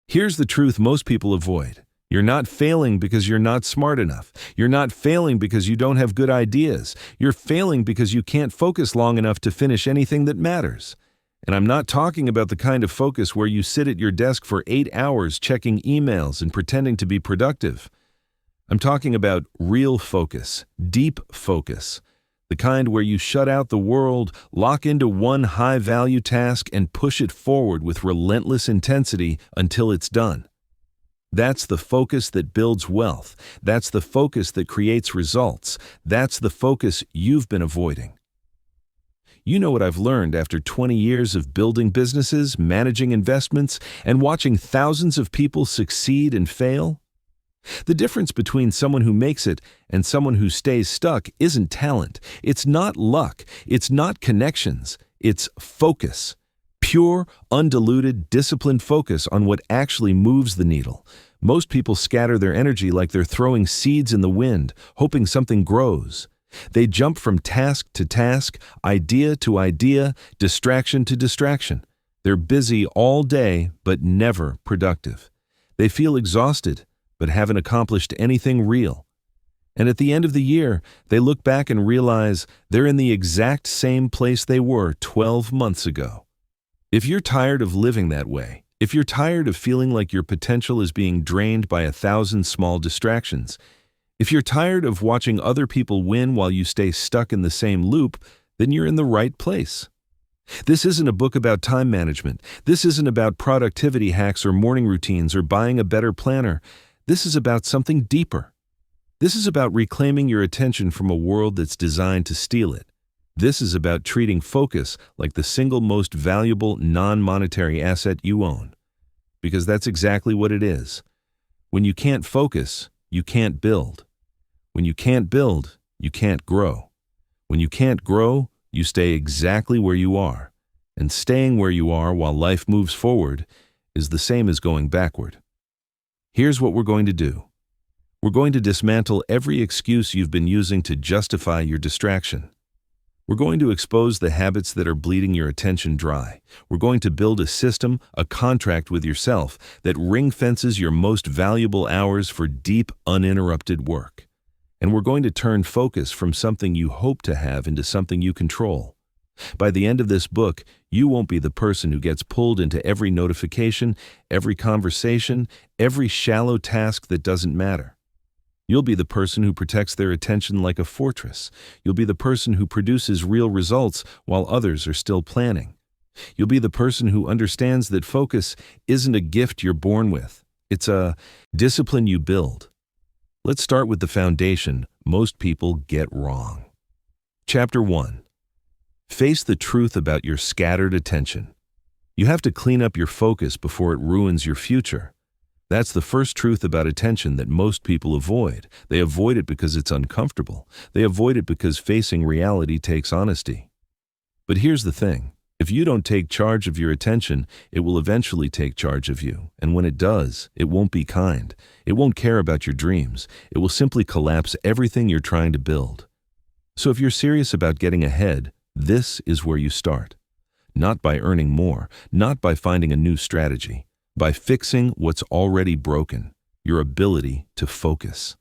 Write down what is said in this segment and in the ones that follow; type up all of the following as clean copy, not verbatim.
Here's the truth most people avoid. You're not failing because you're not smart enough. You're not failing because you don't have good ideas. You're failing because you can't focus long enough to finish anything that matters. And I'm not talking about the kind of focus where you sit at your desk for 8 hours checking emails and pretending to be productive. I'm talking about real focus, deep focus, the kind where you shut out the world, lock into one high-value task, and push it forward with relentless intensity until it's done. That's the focus that builds wealth. That's the focus that creates results. That's the focus you've been avoiding. You know what I've learned after 20 years of building businesses, managing investments, and watching thousands of people succeed and fail? The difference between someone who makes it and someone who stays stuck isn't talent. It's not luck. It's not connections. It's focus. Pure, undiluted, disciplined focus on what actually moves the needle. Most people scatter their energy like they're throwing seeds in the wind, hoping something grows. They jump from task to task, idea to idea, distraction to distraction. They're busy all day, but never productive. They feel exhausted, but haven't accomplished anything real. And at the end of the year, they look back and realize they're in the exact same place they were 12 months ago. If you're tired of living that way, if you're tired of feeling like your potential is being drained by 1,000 small distractions, if you're tired of watching other people win while you stay stuck in the same loop, then you're in the right place. This isn't a book about time management. This isn't about productivity hacks or morning routines or buying a better planner. This is about something deeper. This is about reclaiming your attention from a world that's designed to steal it. This is about treating focus like the single most valuable non-monetary asset you own. Because that's exactly what it is. When you can't focus, you can't build. When you can't build, you can't grow. When you can't grow, you stay exactly where you are. And staying where you are while life moves forward is the same as going backward. Here's what we're going to do. We're going to dismantle every excuse you've been using to justify your distraction. We're going to expose the habits that are bleeding your attention dry. We're going to build a system, a contract with yourself that ring-fences your most valuable hours for deep, uninterrupted work. And we're going to turn focus from something you hope to have into something you control. By the end of this book, you won't be the person who gets pulled into every notification, every conversation, every shallow task that doesn't matter. You'll be the person who protects their attention like a fortress. You'll be the person who produces real results while others are still planning. You'll be the person who understands that focus isn't a gift you're born with. It's a discipline you build. Let's start with the foundation most people get wrong. Chapter 1. Face the truth about your scattered attention. You have to clean up your focus before it ruins your future. That's the first truth about attention that most people avoid. They avoid it because it's uncomfortable. They avoid it because facing reality takes honesty. But here's the thing. If you don't take charge of your attention, it will eventually take charge of you. And when it does, it won't be kind. It won't care about your dreams. It will simply collapse everything you're trying to build. So if you're serious about getting ahead, this is where you start. Not by earning more, not by finding a new strategy. By fixing what's already broken, your ability to focus.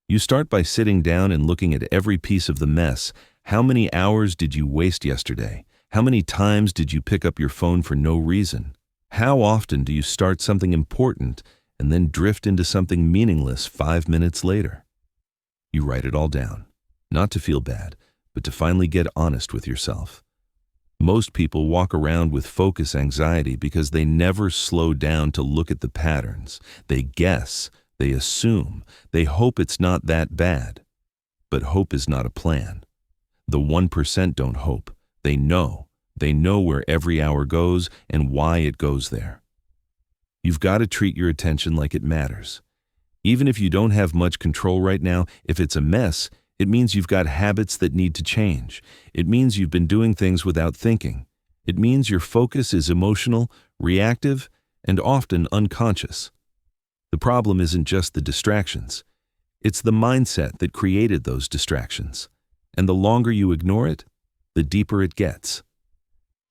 You start by sitting down and looking at every piece of the mess. How many hours did you waste yesterday? How many times did you pick up your phone for no reason? How often do you start something important and then drift into something meaningless 5 minutes later? You write it all down, not to feel bad, but to finally get honest with yourself. Most people walk around with focus anxiety because they never slow down to look at the patterns. They guess, they assume, they hope it's not that bad. But hope is not a plan. The 1% don't hope. They know. They know where every hour goes and why it goes there. You've got to treat your attention like it matters. Even if you don't have much control right now, if it's a mess, it means you've got habits that need to change. It means you've been doing things without thinking. It means your focus is emotional, reactive, and often unconscious. The problem isn't just the distractions. It's the mindset that created those distractions. And the longer you ignore it, the deeper it gets.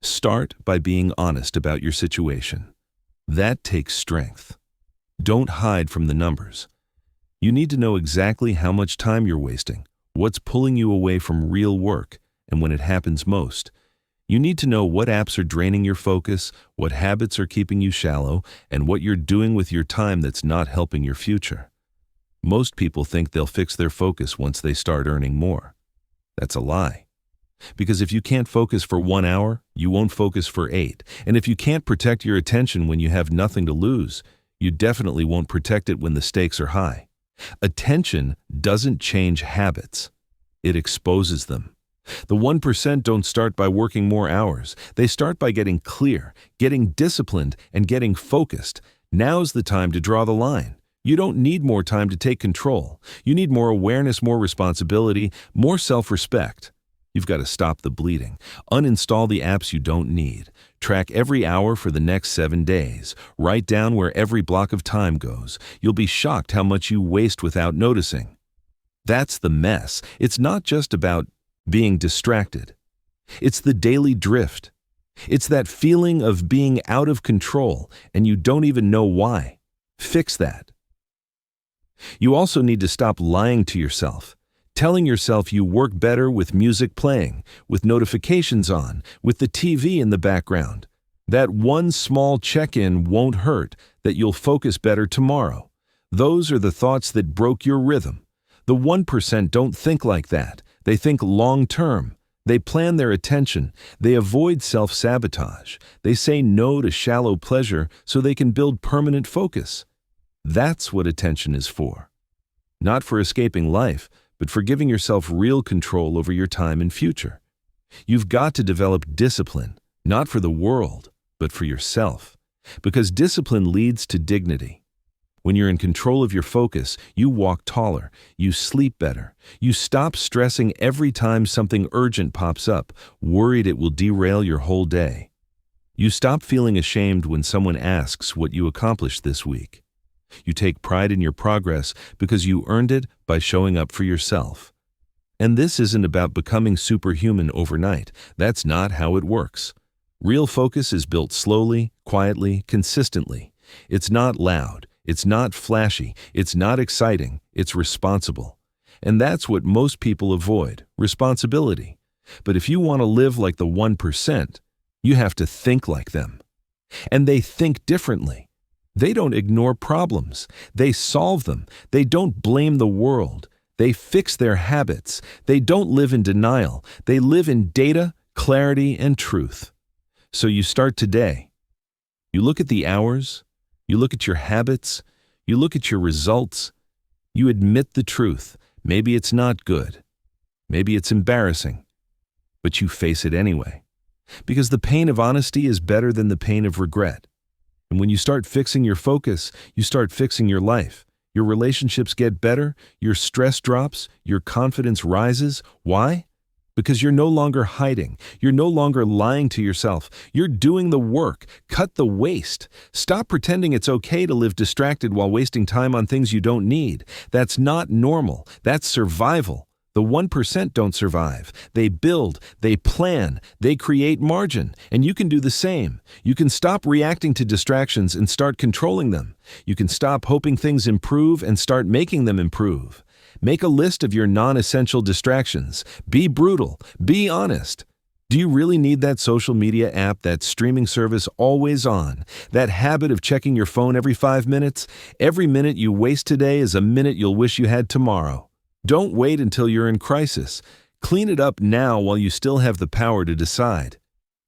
Start by being honest about your situation. That takes strength. Don't hide from the numbers. You need to know exactly how much time you're wasting, what's pulling you away from real work, and when it happens most. You need to know what apps are draining your focus, what habits are keeping you shallow, and what you're doing with your time that's not helping your future. Most people think they'll fix their focus once they start earning more. That's a lie. Because if you can't focus for 1 hour, you won't focus for 8. And if you can't protect your attention when you have nothing to lose, you definitely won't protect it when the stakes are high. Attention doesn't change habits. It exposes them. The 1% don't start by working more hours. They start by getting clear, getting disciplined, and getting focused. Now's the time to draw the line. You don't need more time to take control. You need more awareness, more responsibility, more self-respect. You've got to stop the bleeding. Uninstall the apps you don't need. Track every hour for the next 7 days. Write down where every block of time goes. You'll be shocked how much you waste without noticing. That's the mess. It's not just about being distracted. It's the daily drift. It's that feeling of being out of control and you don't even know why. Fix that. You also need to stop lying to yourself, telling yourself you work better with music playing, with notifications on, with the TV in the background. That one small check-in won't hurt, that you'll focus better tomorrow. Those are the thoughts that broke your rhythm. The 1% don't think like that. They think long-term. They plan their attention. They avoid self-sabotage. They say no to shallow pleasure so they can build permanent focus. That's what attention is for. Not for escaping life, but for giving yourself real control over your time and future. You've got to develop discipline, not for the world, but for yourself. Because discipline leads to dignity. When you're in control of your focus, you walk taller, you sleep better, you stop stressing every time something urgent pops up, worried it will derail your whole day. You stop feeling ashamed when someone asks what you accomplished this week. You take pride in your progress because you earned it by showing up for yourself. And this isn't about becoming superhuman overnight. That's not how it works. Real focus is built slowly, quietly, consistently. It's not loud. It's not flashy. It's not exciting. It's responsible. And that's what most people avoid, responsibility. But if you want to live like the 1%, you have to think like them. And they think differently. They don't ignore problems. They solve them. They don't blame the world. They fix their habits. They don't live in denial. They live in data, clarity, and truth. So you start today. You look at the hours. You look at your habits. You look at your results. You admit the truth. Maybe it's not good. Maybe it's embarrassing. But you face it anyway. Because the pain of honesty is better than the pain of regret. And when you start fixing your focus, you start fixing your life. Your relationships get better, your stress drops, your confidence rises. Why? Because you're no longer hiding. You're no longer lying to yourself. You're doing the work. Cut the waste. Stop pretending it's okay to live distracted while wasting time on things you don't need. That's not normal. That's survival. The 1% don't survive. They build, they plan, they create margin, and you can do the same. You can stop reacting to distractions and start controlling them. You can stop hoping things improve and start making them improve. Make a list of your non-essential distractions. Be brutal. Be honest. Do you really need that social media app, that streaming service always on? That habit of checking your phone every 5 minutes? Every minute you waste today is a minute you'll wish you had tomorrow. Don't wait until you're in crisis. Clean it up now while you still have the power to decide.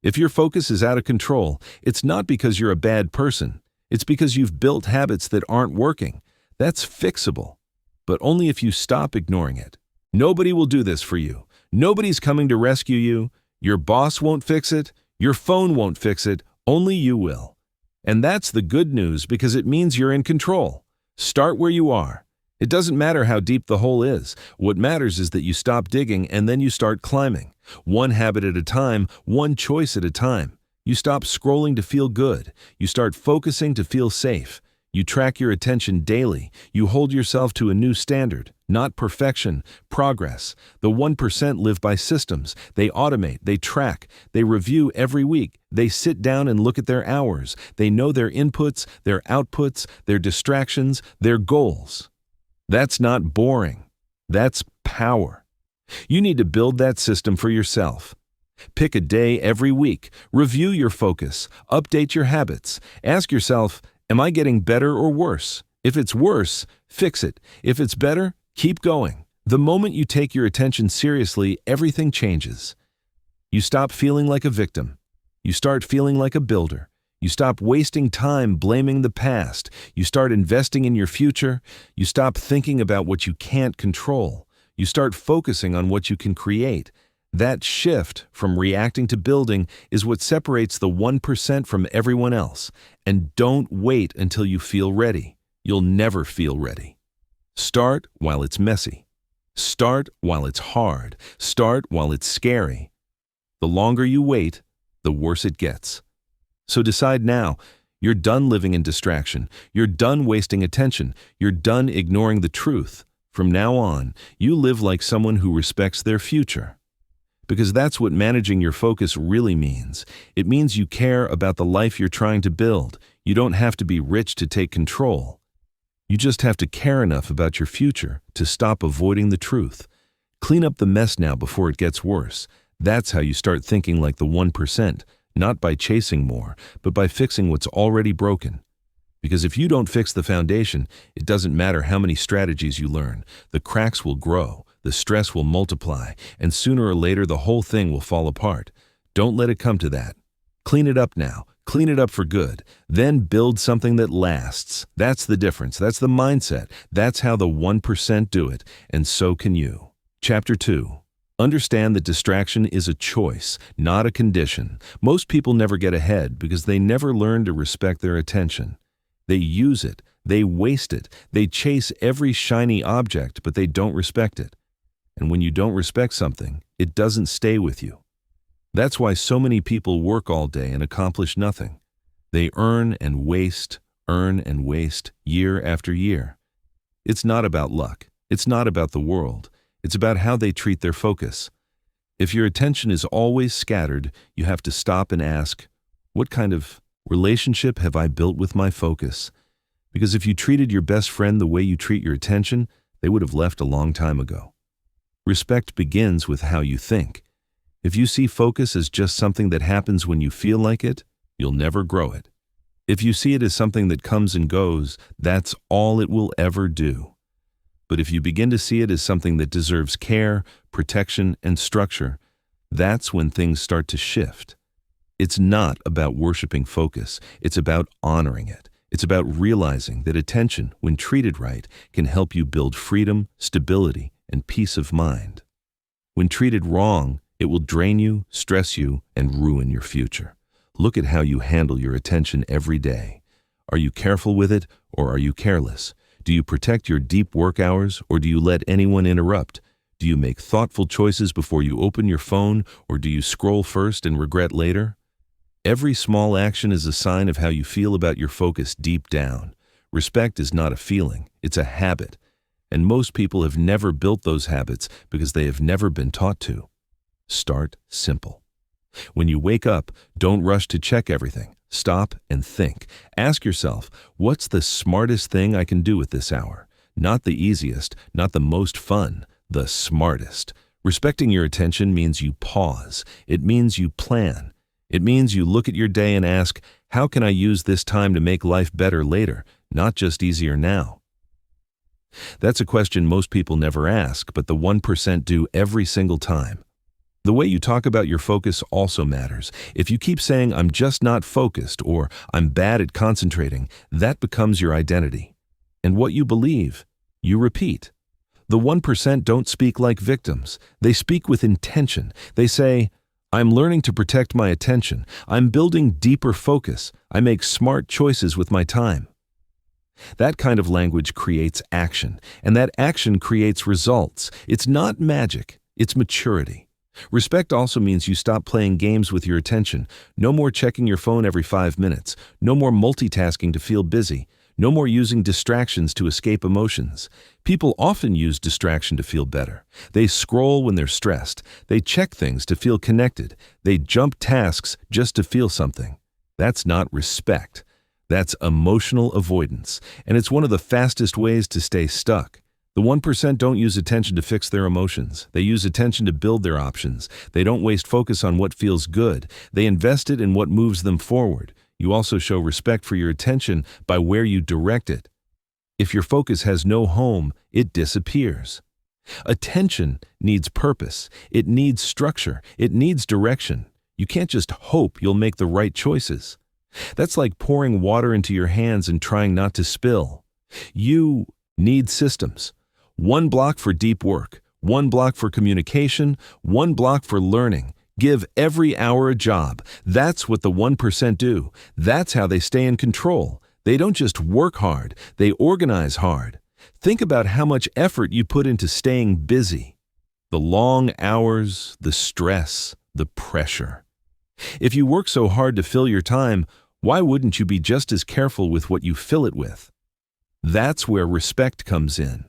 If your focus is out of control, it's not because you're a bad person. It's because you've built habits that aren't working. That's fixable. But only if you stop ignoring it. Nobody will do this for you. Nobody's coming to rescue you. Your boss won't fix it. Your phone won't fix it. Only you will. And that's the good news because it means you're in control. Start where you are. It doesn't matter how deep the hole is. What matters is that you stop digging and then you start climbing. One habit at a time, one choice at a time. You stop scrolling to feel good. You start focusing to feel safe. You track your attention daily. You hold yourself to a new standard. not perfection, progress. The 1% live by systems. They automate, they track, they review every week. They sit down and look at their hours. They know their inputs, their outputs, their distractions, their goals. That's not boring. That's power. You need to build that system for yourself. Pick a day every week. Review your focus. Update your habits. Ask yourself, am I getting better or worse? If it's worse, fix it. If it's better, keep going. The moment you take your attention seriously, everything changes. You stop feeling like a victim. You start feeling like a builder. You stop wasting time blaming the past. You start investing in your future. You stop thinking about what you can't control. You start focusing on what you can create. That shift from reacting to building is what separates the 1% from everyone else. And don't wait until you feel ready. You'll never feel ready. Start while it's messy. Start while it's hard. Start while it's scary. The longer you wait, the worse it gets. So decide now. You're done living in distraction. You're done wasting attention. You're done ignoring the truth. From now on, you live like someone who respects their future. Because that's what managing your focus really means. It means you care about the life you're trying to build. You don't have to be rich to take control. You just have to care enough about your future to stop avoiding the truth. Clean up the mess now before it gets worse. That's how you start thinking like the 1%, not by chasing more, but by fixing what's already broken. Because if you don't fix the foundation, it doesn't matter how many strategies you learn. The cracks will grow, the stress will multiply, and sooner or later the whole thing will fall apart. Don't let it come to that. Clean it up now. Clean it up for good. Then build something that lasts. That's the difference. That's the mindset. That's how the 1% do it, and so can you. Chapter 2. Understand that distraction is a choice, not a condition. Most people never get ahead because they never learn to respect their attention. They use it. They waste it. They chase every shiny object, but they don't respect it. And when you don't respect something, it doesn't stay with you. That's why so many people work all day and accomplish nothing. They earn and waste, year after year. It's not about luck. It's not about the world. It's about how they treat their focus. If your attention is always scattered, you have to stop and ask, what kind of relationship have I built with my focus? Because if you treated your best friend the way you treat your attention, they would have left a long time ago. Respect begins with how you think. If you see focus as just something that happens when you feel like it, you'll never grow it. If you see it as something that comes and goes, that's all it will ever do. But if you begin to see it as something that deserves care, protection, and structure, that's when things start to shift. It's not about worshiping focus. It's about honoring it. It's about realizing that attention, when treated right, can help you build freedom, stability, and peace of mind. When treated wrong, it will drain you, stress you, and ruin your future. Look at how you handle your attention every day. Are you careful with it, or are you careless? Do you protect your deep work hours, or do you let anyone interrupt? Do you make thoughtful choices before you open your phone, or do you scroll first and regret later? Every small action is a sign of how you feel about your focus deep down. Respect is not a feeling, it's a habit. And most people have never built those habits because they have never been taught to. Start simple. When you wake up, don't rush to check everything. Stop and think. Ask yourself, what's the smartest thing I can do with this hour? Not the easiest, not the most fun, the smartest. Respecting your attention means you pause. It means you plan. It means you look at your day and ask, how can I use this time to make life better later, not just easier now? That's a question most people never ask, but the 1% do every single time. The way you talk about your focus also matters. If you keep saying, I'm just not focused, or I'm bad at concentrating, that becomes your identity. And what you believe, you repeat. The 1% don't speak like victims. They speak with intention. They say, I'm learning to protect my attention. I'm building deeper focus. I make smart choices with my time. That kind of language creates action, and that action creates results. It's not magic, it's maturity. Respect also means you stop playing games with your attention. No more checking your phone every 5 minutes. No more multitasking to feel busy. No more using distractions to escape emotions. People often use distraction to feel better. They scroll when they're stressed. They check things to feel connected. They jump tasks just to feel something. That's not respect. That's emotional avoidance, and it's one of the fastest ways to stay stuck. The 1% don't use attention to fix their emotions. They use attention to build their options. They don't waste focus on what feels good. They invest it in what moves them forward. You also show respect for your attention by where you direct it. If your focus has no home, it disappears. Attention needs purpose. It needs structure. It needs direction. You can't just hope you'll make the right choices. That's like pouring water into your hands and trying not to spill. You need systems. One block for deep work, one block for communication, one block for learning. Give every hour a job. That's what the 1% do. That's how they stay in control. They don't just work hard, they organize hard. Think about how much effort you put into staying busy. The long hours, the stress, the pressure. If you work so hard to fill your time, why wouldn't you be just as careful with what you fill it with? That's where respect comes in.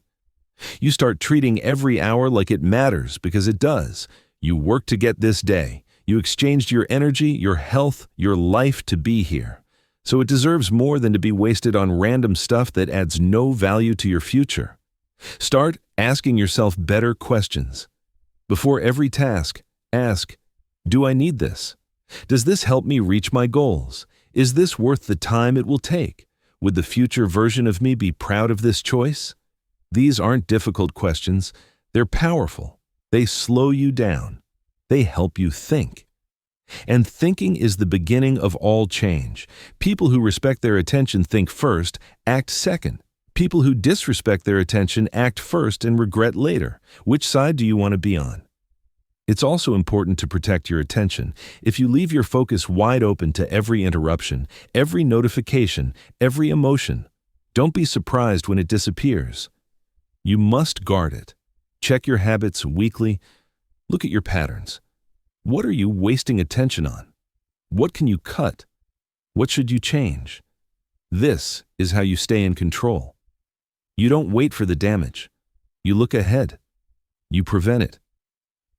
You start treating every hour like it matters because it does. You work to get this day. You exchanged your energy, your health, your life to be here. So it deserves more than to be wasted on random stuff that adds no value to your future. Start asking yourself better questions. Before every task, ask, do I need this? Does this help me reach my goals? Is this worth the time it will take? Would the future version of me be proud of this choice? These aren't difficult questions. They're powerful. They slow you down. They help you think. And thinking is the beginning of all change. People who respect their attention think first, act second. People who disrespect their attention act first and regret later. Which side do you want to be on? It's also important to protect your attention. If you leave your focus wide open to every interruption, every notification, every emotion, don't be surprised when it disappears. You must guard it. Check your habits weekly. Look at your patterns. What are you wasting attention on? What can you cut? What should you change? This is how you stay in control. You don't wait for the damage. You look ahead. You prevent it.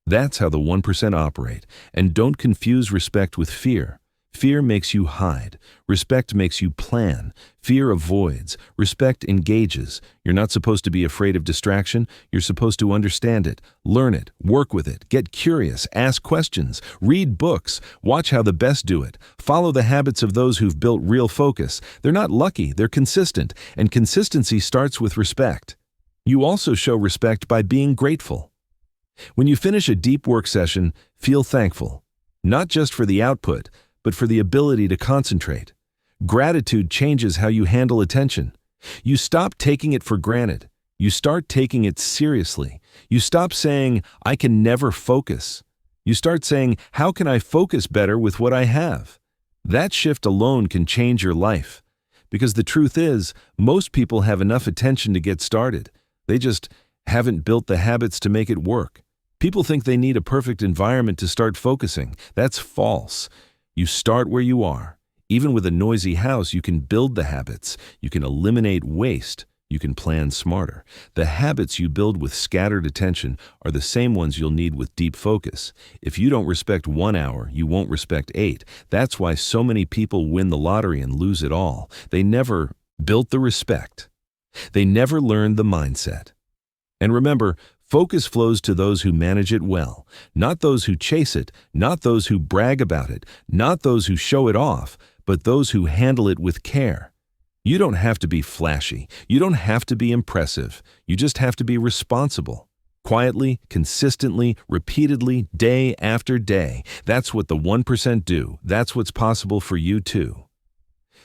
That's how the 1% operate. And don't confuse respect with fear. Fear makes you hide. Respect makes you plan. Fear avoids. Respect engages. You're not supposed to be afraid of distraction. You're supposed to understand it, learn it, work with it, get curious, ask questions, read books, watch how the best do it, follow the habits of those who've built real focus. They're not lucky, they're consistent, and consistency starts with respect. You also show respect by being grateful. When you finish a deep work session, feel thankful, not just for the output, but for the ability to concentrate. Gratitude changes how you handle attention. You stop taking it for granted. You start taking it seriously. You stop saying, I can never focus. You start saying, how can I focus better with what I have? That shift alone can change your life. Because the truth is, most people have enough attention to get started. They just haven't built the habits to make it work. People think they need a perfect environment to start focusing. That's false. You start where you are. Even with a noisy house, you can build the habits. You can eliminate waste. You can plan smarter. The habits you build with scattered attention are the same ones you'll need with deep focus. If you don't respect 1 hour, you won't respect 8. That's why so many people win the lottery and lose it all. They never built the respect. They never learned the mindset. And remember, focus flows to those who manage it well, not those who chase it, not those who brag about it, not those who show it off, but those who handle it with care. You don't have to be flashy. You don't have to be impressive. You just have to be responsible. Quietly, consistently, repeatedly, day after day. That's what the 1% do. That's what's possible for you too.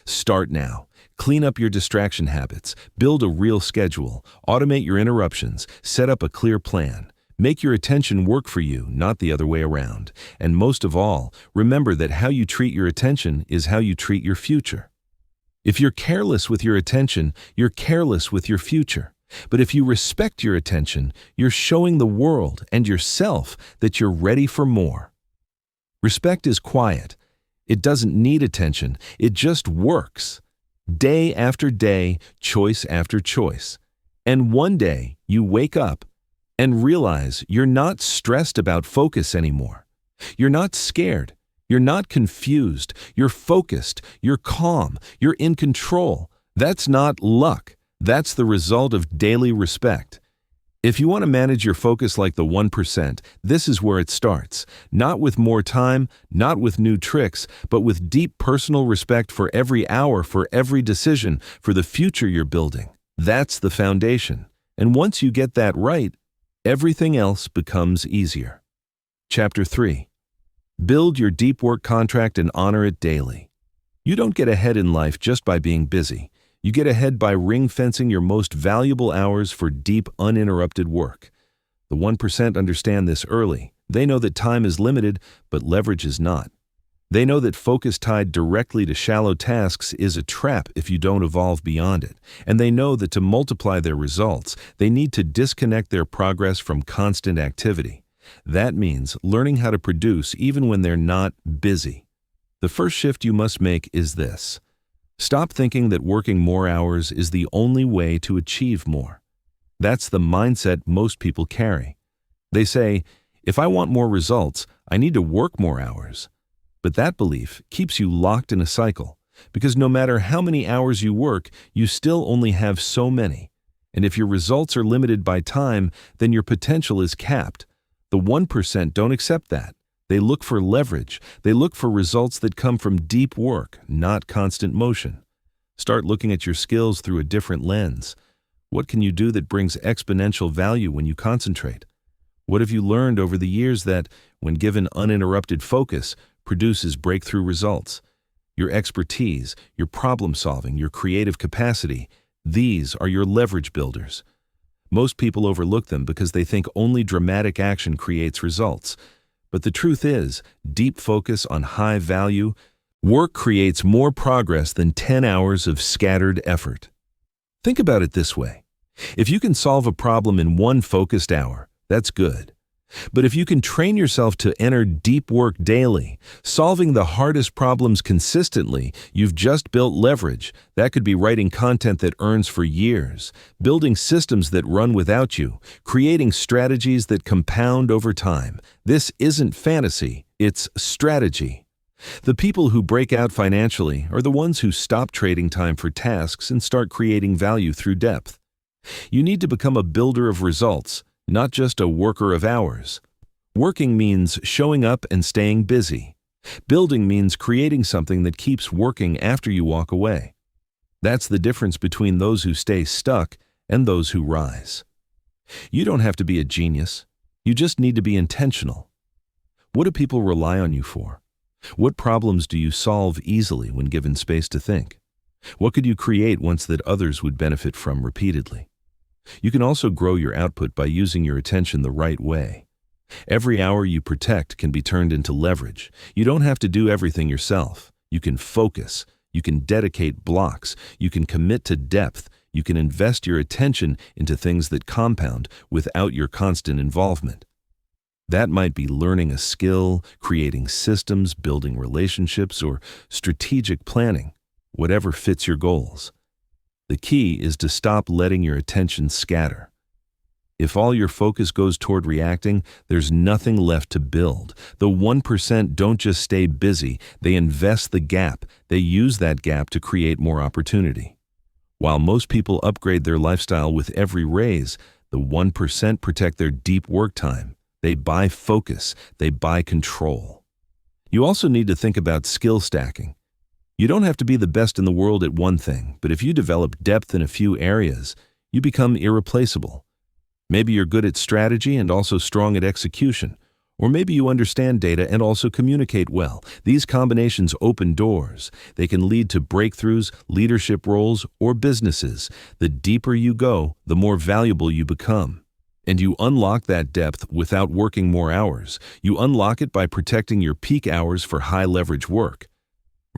Start now. Clean up your distraction habits, build a real schedule, automate your interruptions, set up a clear plan. Make your attention work for you, not the other way around. And most of all, remember that how you treat your attention is how you treat your future. If you're careless with your attention, you're careless with your future. But if you respect your attention, you're showing the world and yourself that you're ready for more. Respect is quiet. It doesn't need attention. It just works. Day after day, choice after choice. And one day, you wake up and realize you're not stressed about focus anymore. You're not scared. You're not confused. You're focused. You're calm. You're in control. That's not luck. That's the result of daily respect. If you want to manage your focus like the 1%, this is where it starts. Not with more time, not with new tricks, but with deep personal respect for every hour, for every decision, for the future you're building. That's the foundation. And once you get that right, everything else becomes easier. Chapter 3. Build your deep work contract and honor it daily. You don't get ahead in life just by being busy. You get ahead by ring-fencing your most valuable hours for deep, uninterrupted work. The 1% understand this early. They know that time is limited, but leverage is not. They know that focus tied directly to shallow tasks is a trap if you don't evolve beyond it. And they know that to multiply their results, they need to disconnect their progress from constant activity. That means learning how to produce even when they're not busy. The first shift you must make is this. Stop thinking that working more hours is the only way to achieve more. That's the mindset most people carry. They say, if I want more results, I need to work more hours. But that belief keeps you locked in a cycle, because no matter how many hours you work, you still only have so many. And if your results are limited by time, then your potential is capped. The 1% don't accept that. They look for leverage. They look for results that come from deep work, not constant motion. Start looking at your skills through a different lens. What can you do that brings exponential value when you concentrate? What have you learned over the years that, when given uninterrupted focus, produces breakthrough results? Your expertise, your problem solving, your creative capacity, these are your leverage builders. Most people overlook them because they think only dramatic action creates results. But the truth is, deep focus on high value work creates more progress than 10 hours of scattered effort. Think about it this way. If you can solve a problem in one focused hour, that's good. But if you can train yourself to enter deep work daily, solving the hardest problems consistently, you've just built leverage. That could be writing content that earns for years, building systems that run without you, creating strategies that compound over time. This isn't fantasy, it's strategy. The people who break out financially are the ones who stop trading time for tasks and start creating value through depth. You need to become a builder of results, not just a worker of hours. Working means showing up and staying busy. Building means creating something that keeps working after you walk away. That's the difference between those who stay stuck and those who rise. You don't have to be a genius. You just need to be intentional. What do people rely on you for? What problems do you solve easily when given space to think? What could you create once that others would benefit from repeatedly? You can also grow your output by using your attention the right way. Every hour you protect can be turned into leverage. You don't have to do everything yourself. You can focus. You can dedicate blocks. You can commit to depth. You can invest your attention into things that compound without your constant involvement. That might be learning a skill, creating systems, building relationships, or strategic planning, whatever fits your goals. The key is to stop letting your attention scatter. If all your focus goes toward reacting, there's nothing left to build. The 1% don't just stay busy, they invest the gap. They use that gap to create more opportunity. While most people upgrade their lifestyle with every raise, the 1% protect their deep work time. They buy focus, they buy control. You also need to think about skill stacking. You don't have to be the best in the world at one thing, but if you develop depth in a few areas, you become irreplaceable. Maybe you're good at strategy and also strong at execution, or maybe you understand data and also communicate well. These combinations open doors. They can lead to breakthroughs, leadership roles, or businesses. The deeper you go, the more valuable you become. And you unlock that depth without working more hours. You unlock it by protecting your peak hours for high leverage work.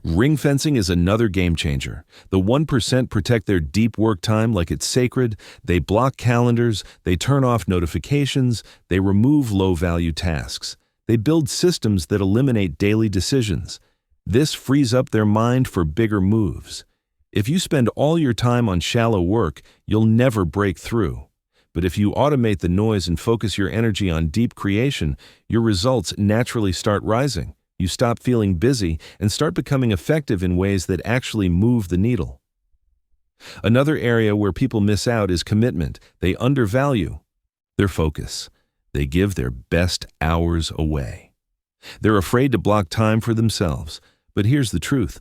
Ring fencing is another game changer. The 1% protect their deep work time like it's sacred. They block calendars, they turn off notifications, they remove low-value tasks. They build systems that eliminate daily decisions. This frees up their mind for bigger moves. If you spend all your time on shallow work, you'll never break through. But if you automate the noise and focus your energy on deep creation, your results naturally start rising. You stop feeling busy and start becoming effective in ways that actually move the needle. Another area where people miss out is commitment. They undervalue their focus. They give their best hours away. They're afraid to block time for themselves. But here's the truth.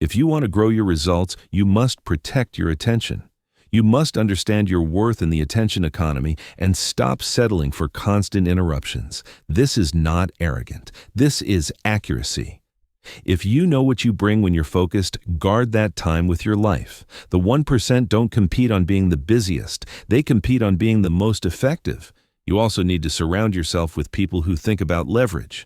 If you want to grow your results, you must protect your attention. You must understand your worth in the attention economy and stop settling for constant interruptions. This is not arrogant. This is accuracy. If you know what you bring when you're focused, guard that time with your life. The 1% don't compete on being the busiest. They compete on being the most effective. You also need to surround yourself with people who think about leverage.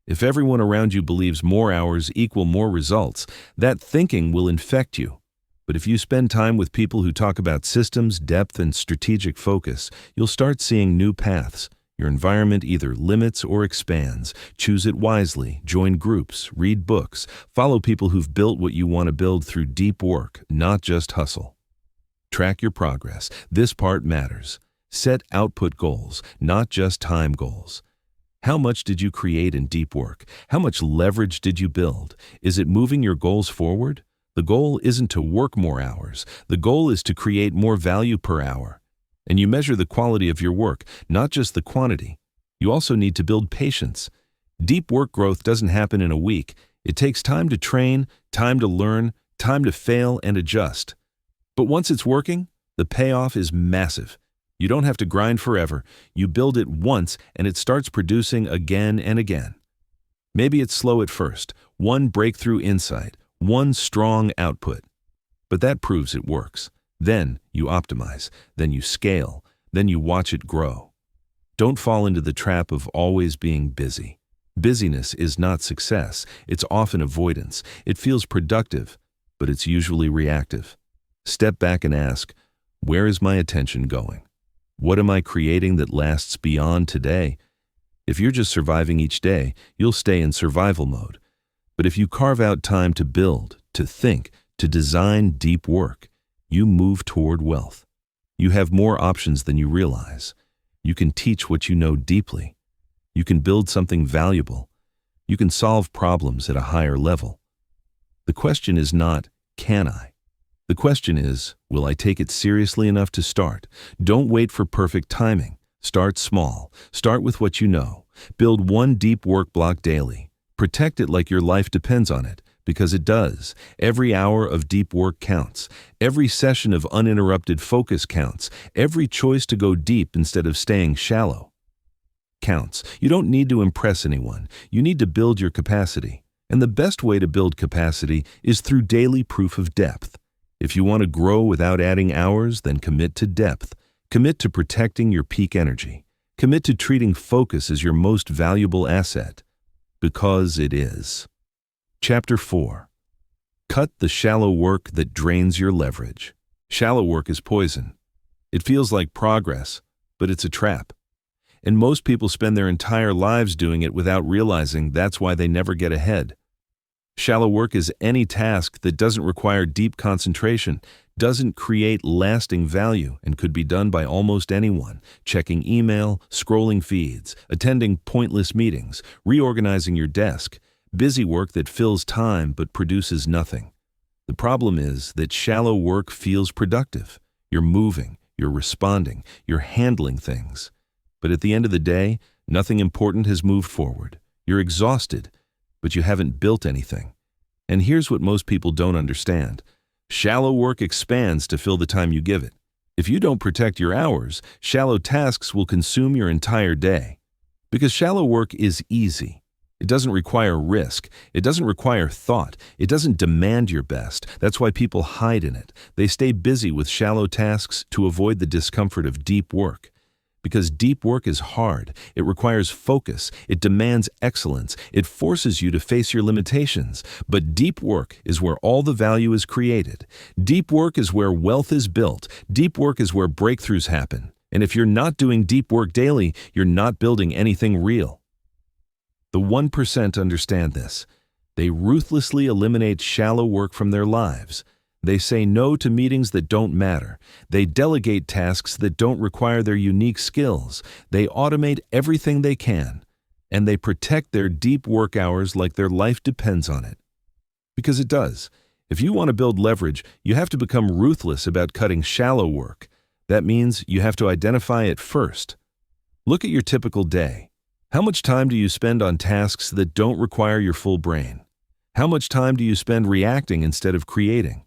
If everyone around you believes more hours equal more results, that thinking will infect you. But if you spend time with people who talk about systems, depth, and strategic focus, you'll start seeing new paths. Your environment either limits or expands. Choose it wisely. Join groups, read books, follow people who've built what you want to build through deep work, not just hustle. Track your progress. This part matters. Set output goals, not just time goals. How much did you create in deep work? How much leverage did you build? Is it moving your goals forward? The goal isn't to work more hours. The goal is to create more value per hour. And you measure the quality of your work, not just the quantity. You also need to build patience. Deep work growth doesn't happen in a week. It takes time to train, time to learn, time to fail and adjust. But once it's working, the payoff is massive. You don't have to grind forever. You build it once and it starts producing again and again. Maybe it's slow at first, one breakthrough insight, one strong output. But that proves it works. Then you optimize, then you scale, then you watch it grow. Don't fall into the trap of always being busy. Busyness is not success. It's often avoidance. It feels productive, but it's usually reactive. Step back and ask, where is my attention going? What am I creating that lasts beyond today? If you're just surviving each day, you'll stay in survival mode. But if you carve out time to build, to think, to design deep work, you move toward wealth. You have more options than you realize. You can teach what you know deeply. You can build something valuable. You can solve problems at a higher level. The question is not, can I? The question is, will I take it seriously enough to start? Don't wait for perfect timing. Start small. Start with what you know. Build one deep work block daily. Protect it like your life depends on it, because it does. Every hour of deep work counts. Every session of uninterrupted focus counts. Every choice to go deep instead of staying shallow counts. You don't need to impress anyone. You need to build your capacity. And the best way to build capacity is through daily proof of depth. If you want to grow without adding hours, then commit to depth. Commit to protecting your peak energy. Commit to treating focus as your most valuable asset. Because it is. Chapter 4. Cut the shallow work that drains your leverage. Shallow work is poison. It feels like progress, but it's a trap. And most people spend their entire lives doing it without realizing that's why they never get ahead. Shallow work is any task that doesn't require deep concentration, doesn't create lasting value, and could be done by almost anyone. Checking email, scrolling feeds, attending pointless meetings, reorganizing your desk. Busy work that fills time but produces nothing. The problem is that shallow work feels productive. You're moving, you're responding, you're handling things. But at the end of the day, nothing important has moved forward. You're exhausted, but you haven't built anything. And here's what most people don't understand. Shallow work expands to fill the time you give it. If you don't protect your hours, shallow tasks will consume your entire day. Because shallow work is easy. It doesn't require risk. It doesn't require thought. It doesn't demand your best. That's why people hide in it. They stay busy with shallow tasks to avoid the discomfort of deep work. Because deep work is hard. It requires focus. It demands excellence. It forces you to face your limitations. But deep work is where all the value is created. Deep work is where wealth is built. Deep work is where breakthroughs happen. And if you're not doing deep work daily, you're not building anything real. The 1% understand this. They ruthlessly eliminate shallow work from their lives. They say no to meetings that don't matter. They delegate tasks that don't require their unique skills. They automate everything they can. And they protect their deep work hours like their life depends on it. Because it does. If you want to build leverage, you have to become ruthless about cutting shallow work. That means you have to identify it first. Look at your typical day. How much time do you spend on tasks that don't require your full brain? How much time do you spend reacting instead of creating?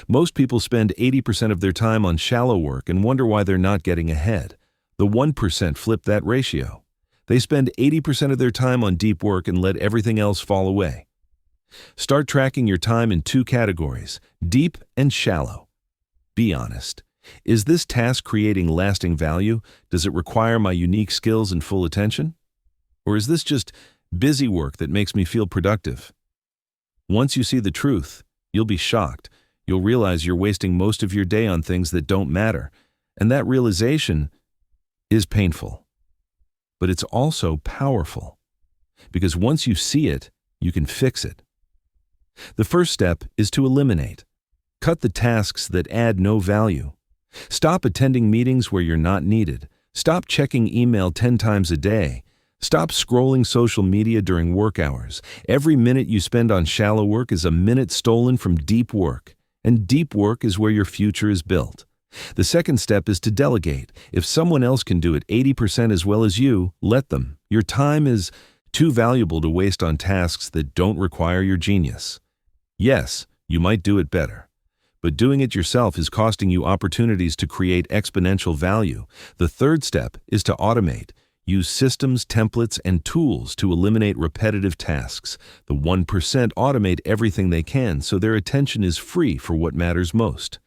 Most people spend 80% of their time on shallow work and wonder why they're not getting ahead. The 1% flip that ratio. They spend 80% of their time on deep work and let everything else fall away. Start tracking your time in 2 categories, deep and shallow. Be honest. Is this task creating lasting value? Does it require my unique skills and full attention? Or is this just busy work that makes me feel productive? Once you see the truth, you'll be shocked. You'll realize you're wasting most of your day on things that don't matter, and that realization is painful. But it's also powerful, because once you see it, you can fix it. The first step is to eliminate. Cut the tasks that add no value. Stop attending meetings where you're not needed. Stop checking email 10 times a day. Stop scrolling social media during work hours. Every minute you spend on shallow work is a minute stolen from deep work. And deep work is where your future is built. The second step is to delegate. If someone else can do it 80% as well as you, let them. Your time is too valuable to waste on tasks that don't require your genius. Yes, you might do it better. But doing it yourself is costing you opportunities to create exponential value. The third step is to automate. Use systems, templates, and tools to eliminate repetitive tasks. The 1% automate everything they can so their attention is free for what matters most.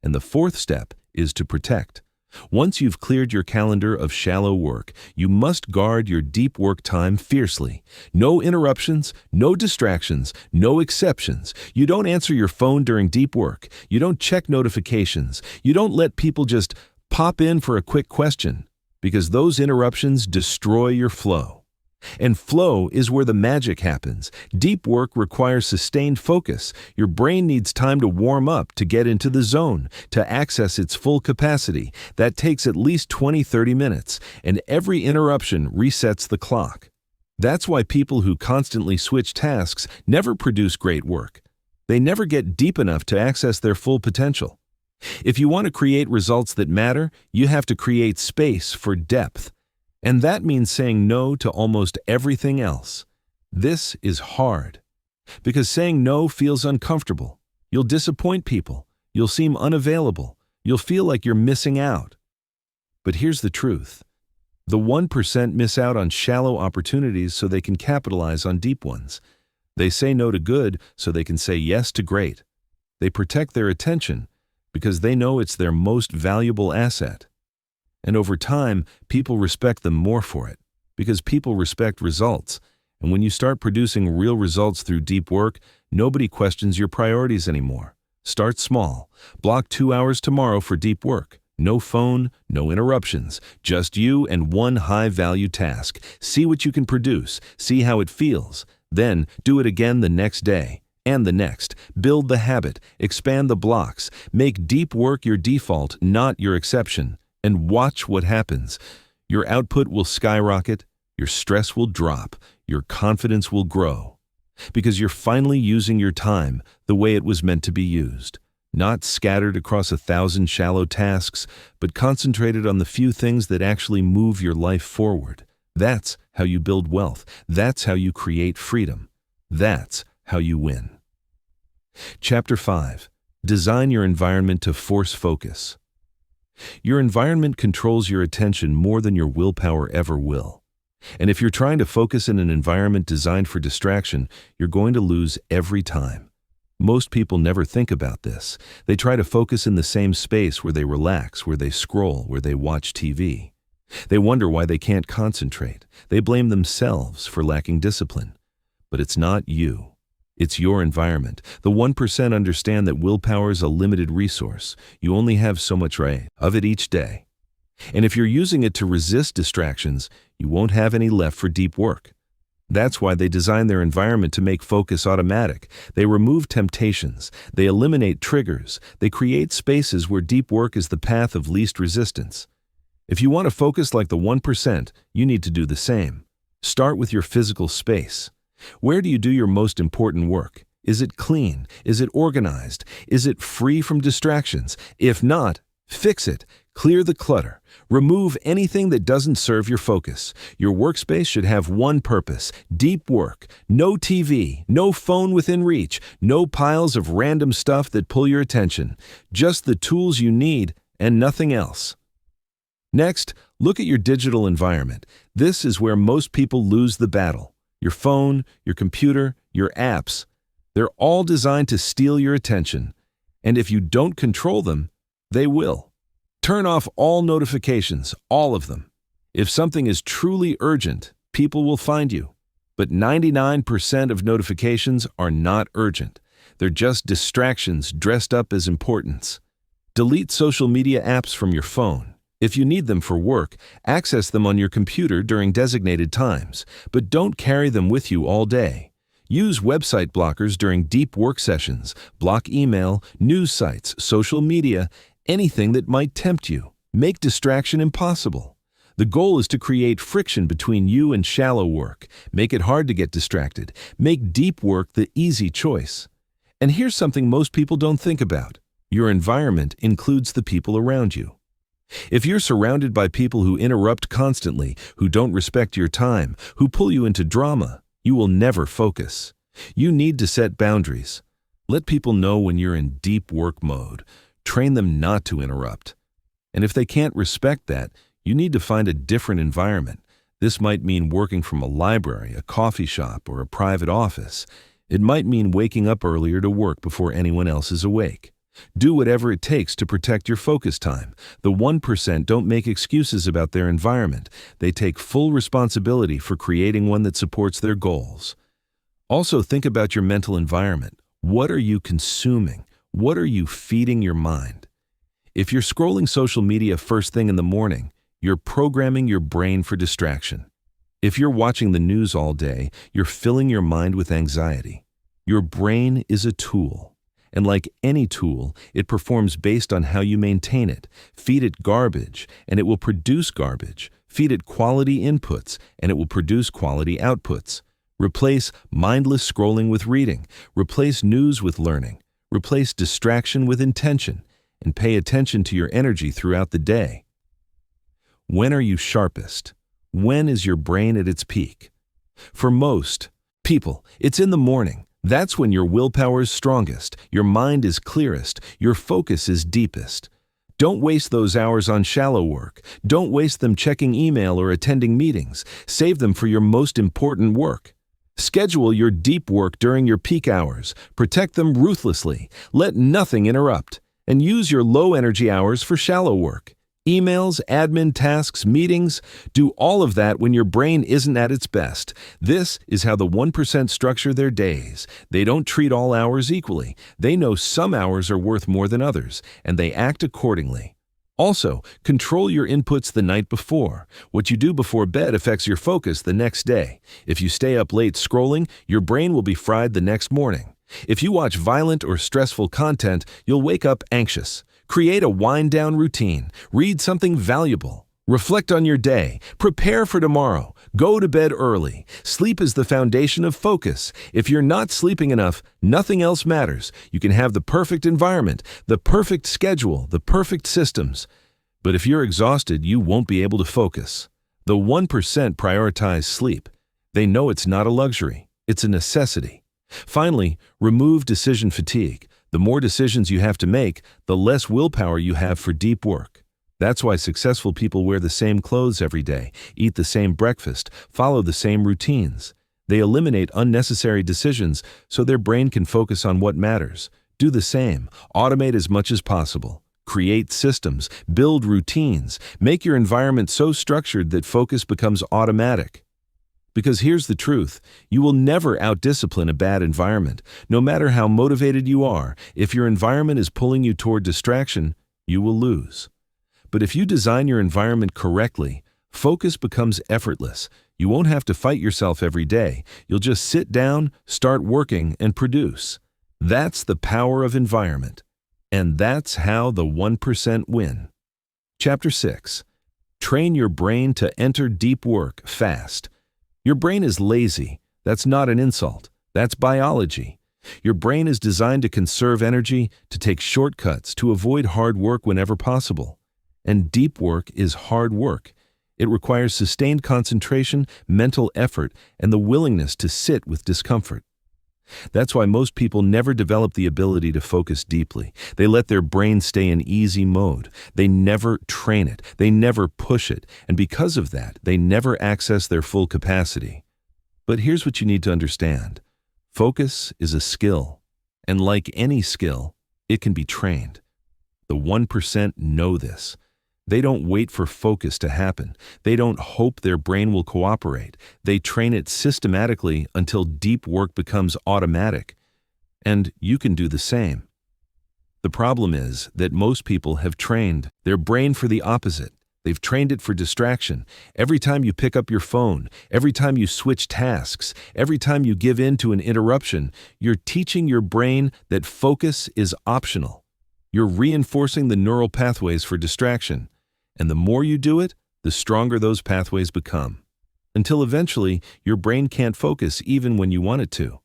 And the fourth step is to protect. Once you've cleared your calendar of shallow work, you must guard your deep work time fiercely. No interruptions, no distractions, no exceptions. You don't answer your phone during deep work. You don't check notifications. You don't let people just pop in for a quick question, because those interruptions destroy your flow. And flow is where the magic happens. Deep work requires sustained focus. Your brain needs time to warm up, to get into the zone, to access its full capacity. That takes at least 20-30 minutes, and every interruption resets the clock. That's why people who constantly switch tasks never produce great work. They never get deep enough to access their full potential. If you want to create results that matter, you have to create space for depth. And that means saying no to almost everything else. This is hard, because saying no feels uncomfortable. You'll disappoint people. You'll seem unavailable. You'll feel like you're missing out. But here's the truth. The 1% miss out on shallow opportunities so they can capitalize on deep ones. They say no to good so they can say yes to great. They protect their attention because they know it's their most valuable asset. And over time, people respect them more for it, because people respect results. And when you start producing real results through deep work, nobody questions your priorities anymore. Start small. Block 2 hours tomorrow for deep work. No phone, no interruptions, just you and one high-value task. See what you can produce. See how it feels. Then do it again the next day. And the next. Build the habit. Expand the blocks. Make deep work your default, not your exception. And watch what happens. Your output will skyrocket, your stress will drop, your confidence will grow. Because you're finally using your time the way it was meant to be used. Not scattered across 1,000 shallow tasks, but concentrated on the few things that actually move your life forward. That's how you build wealth. That's how you create freedom. That's how you win. Chapter 5. Design your environment to force focus. Your environment controls your attention more than your willpower ever will. And if you're trying to focus in an environment designed for distraction, you're going to lose every time. Most people never think about this. They try to focus in the same space where they relax, where they scroll, where they watch TV. They wonder why they can't concentrate. They blame themselves for lacking discipline. But it's not you. It's your environment. The 1% understand that willpower is a limited resource. You only have so much of it each day. And if you're using it to resist distractions, you won't have any left for deep work. That's why they design their environment to make focus automatic. They remove temptations. They eliminate triggers. They create spaces where deep work is the path of least resistance. If you want to focus like the 1%, you need to do the same. Start with your physical space. Where do you do your most important work? Is it clean? Is it organized? Is it free from distractions? If not, fix it. Clear the clutter. Remove anything that doesn't serve your focus. Your workspace should have one purpose: deep work. No TV, no phone within reach, no piles of random stuff that pull your attention. Just the tools you need and nothing else. Next, look at your digital environment. This is where most people lose the battle. Your phone, your computer, your apps. They're all designed to steal your attention. And if you don't control them, they will. Turn off all notifications, all of them. If something is truly urgent, people will find you. But 99% of notifications are not urgent. They're just distractions dressed up as importance. Delete social media apps from your phone. If you need them for work, access them on your computer during designated times, but don't carry them with you all day. Use website blockers during deep work sessions. Block email, news sites, social media, anything that might tempt you. Make distraction impossible. The goal is to create friction between you and shallow work. Make it hard to get distracted. Make deep work the easy choice. And here's something most people don't think about. Your environment includes the people around you. If you're surrounded by people who interrupt constantly, who don't respect your time, who pull you into drama, you will never focus. You need to set boundaries. Let people know when you're in deep work mode. Train them not to interrupt. And if they can't respect that, you need to find a different environment. This might mean working from a library, a coffee shop, or a private office. It might mean waking up earlier to work before anyone else is awake. Do whatever it takes to protect your focus time. The 1% don't make excuses about their environment. They take full responsibility for creating one that supports their goals. Also, think about your mental environment. What are you consuming? What are you feeding your mind? If you're scrolling social media first thing in the morning, you're programming your brain for distraction. If you're watching the news all day, you're filling your mind with anxiety. Your brain is a tool. And like any tool, it performs based on how you maintain it. Feed it garbage, and it will produce garbage. Feed it quality inputs, and it will produce quality outputs. Replace mindless scrolling with reading. Replace news with learning. Replace distraction with intention. And pay attention to your energy throughout the day. When are you sharpest? When is your brain at its peak? For most people, it's in the morning. That's when your willpower is strongest, your mind is clearest, your focus is deepest. Don't waste those hours on shallow work. Don't waste them checking email or attending meetings. Save them for your most important work. Schedule your deep work during your peak hours. Protect them ruthlessly. Let nothing interrupt. And use your low-energy hours for shallow work. Emails, admin tasks, meetings, do all of that when your brain isn't at its best. This is how the 1% structure their days. They don't treat all hours equally. They know some hours are worth more than others, and they act accordingly. Also, control your inputs the night before. What you do before bed affects your focus the next day. If you stay up late scrolling, your brain will be fried the next morning. If you watch violent or stressful content, you'll wake up anxious. Create a wind-down routine. Read something valuable. Reflect on your day. Prepare for tomorrow. Go to bed early. Sleep is the foundation of focus. If you're not sleeping enough, nothing else matters. You can have the perfect environment, the perfect schedule, the perfect systems. But if you're exhausted, you won't be able to focus. The 1% prioritize sleep. They know it's not a luxury. It's a necessity. Finally, remove decision fatigue. The more decisions you have to make, the less willpower you have for deep work. That's why successful people wear the same clothes every day, eat the same breakfast, follow the same routines. They eliminate unnecessary decisions so their brain can focus on what matters. Do the same. Automate as much as possible. Create systems. Build routines. Make your environment so structured that focus becomes automatic. Because here's the truth, you will never outdiscipline a bad environment. No matter how motivated you are, if your environment is pulling you toward distraction, you will lose. But if you design your environment correctly, Focus becomes effortless. You won't have to fight yourself every day. You'll just sit down, start working, and produce. That's the power of environment. And that's how the 1% win. Chapter 6. Train your brain to enter deep work fast. Your brain is lazy. That's not an insult. That's biology. Your brain is designed to conserve energy, to take shortcuts, to avoid hard work whenever possible. And deep work is hard work. It requires sustained concentration, mental effort, and the willingness to sit with discomfort. That's why most people never develop the ability to focus deeply. They let their brain stay in easy mode. They never train it. They never push it. And because of that, they never access their full capacity. But here's what you need to understand. Focus is a skill. And like any skill, it can be trained. The 1% know this. They don't wait for focus to happen. They don't hope their brain will cooperate. They train it systematically until deep work becomes automatic. And you can do the same. The problem is that most people have trained their brain for the opposite. They've trained it for distraction. Every time you pick up your phone, every time you switch tasks, every time you give in to an interruption, you're teaching your brain that focus is optional. You're reinforcing the neural pathways for distraction. And the more you do it, the stronger those pathways become. Until eventually, your brain can't focus even when you want it to.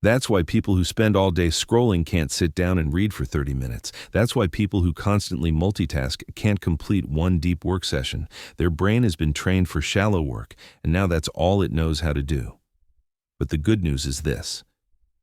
That's why people who spend all day scrolling can't sit down and read for 30 minutes. That's why people who constantly multitask can't complete one deep work session. Their brain has been trained for shallow work, and now that's all it knows how to do. But the good news is this.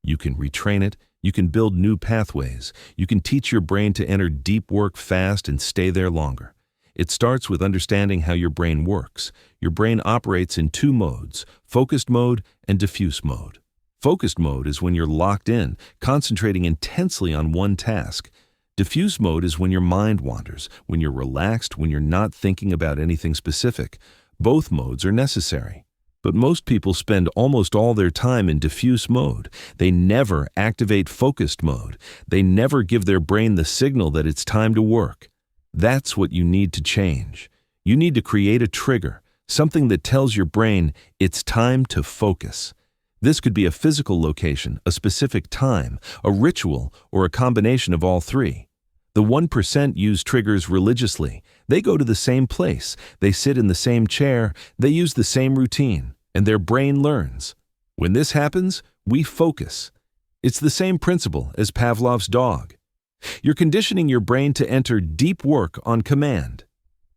You can retrain it. You can build new pathways. You can teach your brain to enter deep work fast and stay there longer. It starts with understanding how your brain works. Your brain operates in two modes, focused mode and diffuse mode. Focused mode is when you're locked in, concentrating intensely on one task. Diffuse mode is when your mind wanders, when you're relaxed, when you're not thinking about anything specific. Both modes are necessary. But most people spend almost all their time in diffuse mode. They never activate focused mode. They never give their brain the signal that it's time to work. That's what you need to change. You need to create a trigger, something that tells your brain it's time to focus. This could be a physical location, a specific time, a ritual, or a combination of all three. The 1% use triggers religiously. They go to the same place, they sit in the same chair, they use the same routine, and their brain learns. When this happens, we focus. It's the same principle as Pavlov's dog. You're conditioning your brain to enter deep work on command.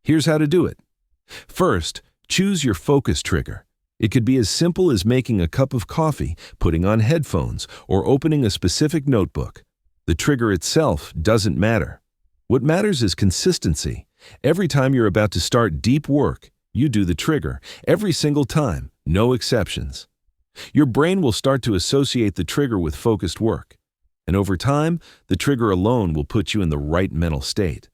Here's how to do it. First, choose your focus trigger. It could be as simple as making a cup of coffee, putting on headphones, or opening a specific notebook. The trigger itself doesn't matter. What matters is consistency. Every time you're about to start deep work, you do the trigger. Every single time, no exceptions. Your brain will start to associate the trigger with focused work. And over time, the trigger alone will put you in the right mental state.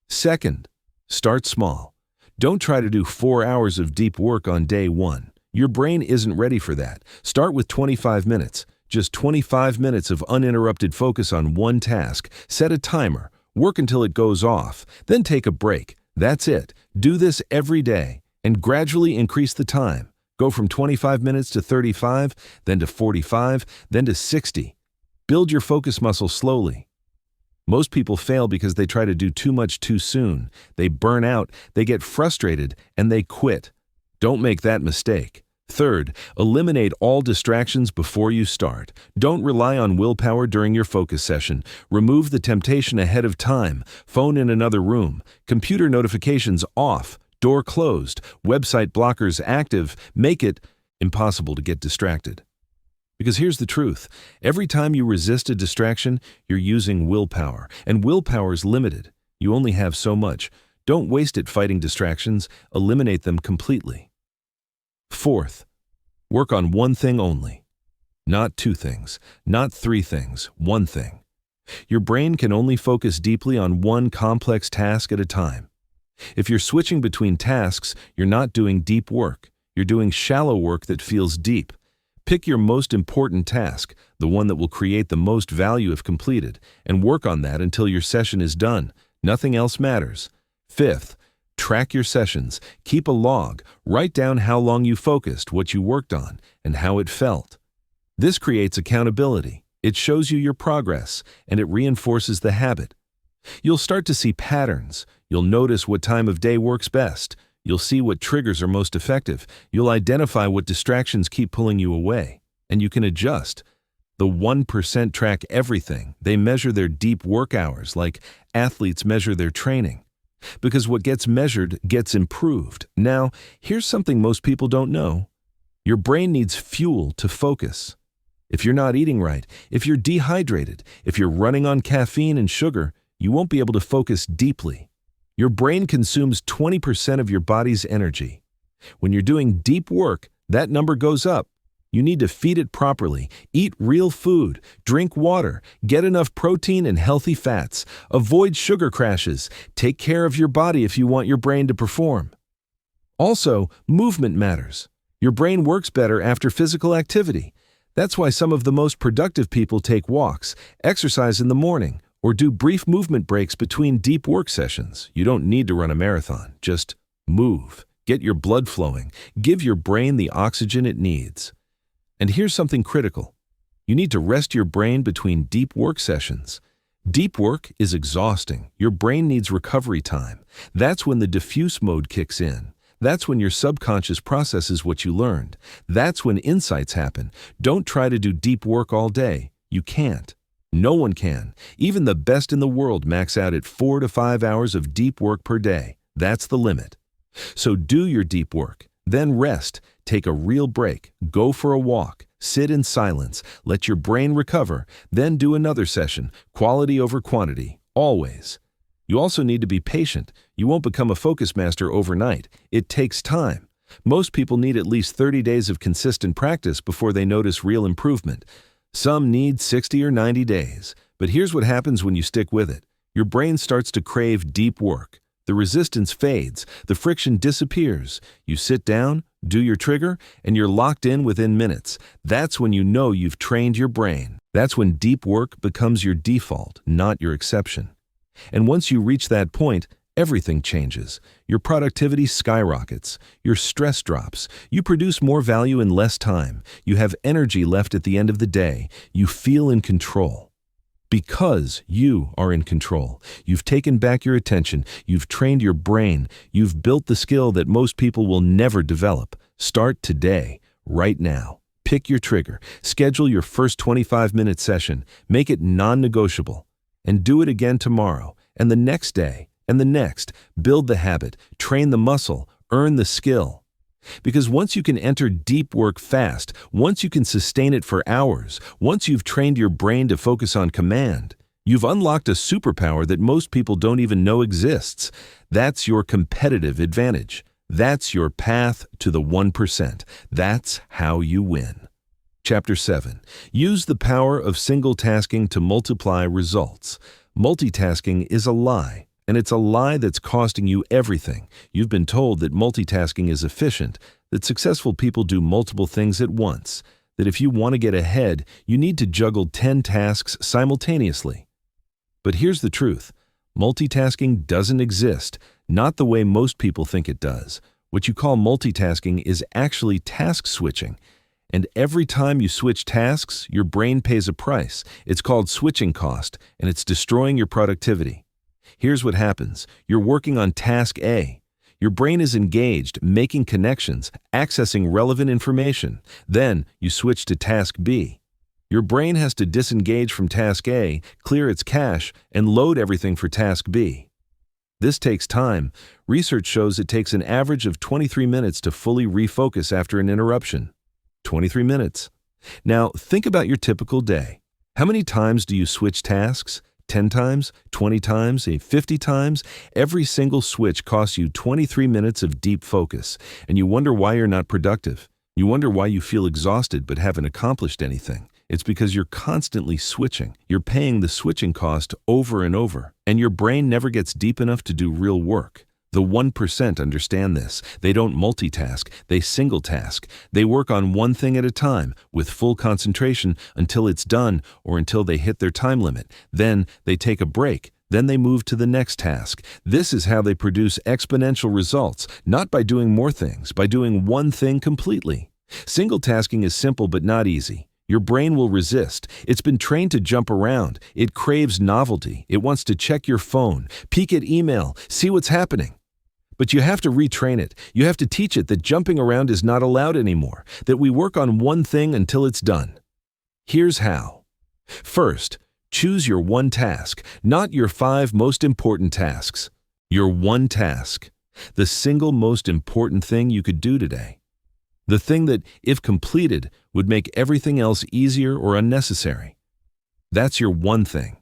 Second, start small. Don't try to do 4 hours of deep work on day one. Your brain isn't ready for that. Start with 25 minutes. Just 25 minutes of uninterrupted focus on one task. Set a timer. Work until it goes off. Then take a break. That's it. Do this every day and gradually increase the time. Go from 25 minutes to 35, then to 45, then to 60. Build your focus muscle slowly. Most people fail because they try to do too much too soon. They burn out, they get frustrated, and they quit. Don't make that mistake. Third, eliminate all distractions before you start. Don't rely on willpower during your focus session. Remove the temptation ahead of time. Phone in another room. Computer notifications off. Door closed. Website blockers active. Make it impossible to get distracted. Because here's the truth. Every time you resist a distraction, you're using willpower. And willpower is limited. You only have so much. Don't waste it fighting distractions. Eliminate them completely. Fourth, work on one thing only. Not two things. Not three things. One thing. Your brain can only focus deeply on one complex task at a time. If you're switching between tasks, you're not doing deep work. You're doing shallow work that feels deep. Pick your most important task, the one that will create the most value if completed, and work on that until your session is done. Nothing else matters. Fifth, Track your sessions, keep a log, write down how long you focused, what you worked on, and how it felt. This creates accountability. It shows you your progress, and it reinforces the habit. You'll start to see patterns. You'll notice what time of day works best. You'll see what triggers are most effective. You'll identify what distractions keep pulling you away, and you can adjust. The 1% track everything. They measure their deep work hours like athletes measure their training. Because what gets measured gets improved. Now, here's something most people don't know. Your brain needs fuel to focus. If you're not eating right, if you're dehydrated, if you're running on caffeine and sugar, you won't be able to focus deeply. Your brain consumes 20% of your body's energy. When you're doing deep work, that number goes up. You need to feed it properly, eat real food, drink water, get enough protein and healthy fats, avoid sugar crashes, take care of your body if you want your brain to perform. Also, movement matters. Your brain works better after physical activity. That's why some of the most productive people take walks, exercise in the morning, or do brief movement breaks between deep work sessions. You don't need to run a marathon. Just move. Get your blood flowing. Give your brain the oxygen it needs. And here's something critical. You need to rest your brain between deep work sessions. Deep work is exhausting. Your brain needs recovery time. That's when the diffuse mode kicks in. That's when your subconscious processes what you learned. That's when insights happen. Don't try to do deep work all day. You can't. No one can. Even the best in the world max out at 4 to 5 hours of deep work per day. That's the limit. So do your deep work. Then rest. Take a real break. Go for a walk. Sit in silence. Let your brain recover. Then do another session. Quality over quantity. Always. You also need to be patient. You won't become a focus master overnight. It takes time. Most people need at least 30 days of consistent practice before they notice real improvement. Some need 60 or 90 days. But here's what happens when you stick with it. Your brain starts to crave deep work. The resistance fades. The friction disappears. You sit down, do your trigger, and you're locked in within minutes. That's when you know you've trained your brain. That's when deep work becomes your default, not your exception. And once you reach that point, everything changes. Your productivity skyrockets. Your stress drops. You produce more value in less time. You have energy left at the end of the day. You feel in control. Because you are in control. You've taken back your attention. You've trained your brain. You've built the skill that most people will never develop. Start today, right now. Pick your trigger. Schedule your first 25-minute session. Make it non-negotiable. And do it again tomorrow, and the next day, and the next. Build the habit, train the muscle, earn the skill. Because once you can enter deep work fast, once you can sustain it for hours, once you've trained your brain to focus on command, you've unlocked a superpower that most people don't even know exists. That's your competitive advantage. That's your path to the 1%. That's how you win. Chapter 7. Use the power of single tasking to multiply results. Multitasking is a lie. And it's a lie that's costing you everything. You've been told that multitasking is efficient, that successful people do multiple things at once, that if you want to get ahead, you need to juggle 10 tasks simultaneously. But here's the truth. Multitasking doesn't exist, not the way most people think it does. What you call multitasking is actually task switching. And every time you switch tasks, your brain pays a price. It's called switching cost, and it's destroying your productivity. Here's what happens. You're working on task A. Your brain is engaged, making connections, accessing relevant information. Then you switch to task B. Your brain has to disengage from task A, clear its cache, and load everything for task B. This takes time. Research shows it takes an average of 23 minutes to fully refocus after an interruption. 23 minutes. Now, think about your typical day. How many times do you switch tasks? 10 times, 20 times, 50 times? Every single switch costs you 23 minutes of deep focus, and you wonder why you're not productive. You wonder why you feel exhausted but haven't accomplished anything. It's because you're constantly switching. You're paying the switching cost over and over, and your brain never gets deep enough to do real work. The 1% understand this. They don't multitask, they single task. They work on one thing at a time with full concentration until it's done or until they hit their time limit. Then they take a break. Then they move to the next task. This is how they produce exponential results, not by doing more things, by doing one thing completely. Single tasking is simple but not easy. Your brain will resist. It's been trained to jump around. It craves novelty. It wants to check your phone, peek at email, see what's happening. But you have to retrain it. You have to teach it that jumping around is not allowed anymore, that we work on one thing until it's done. Here's how. First, choose your one task, not your 5 most important tasks. Your one task. The single most important thing you could do today. The thing that, if completed, would make everything else easier or unnecessary. That's your one thing.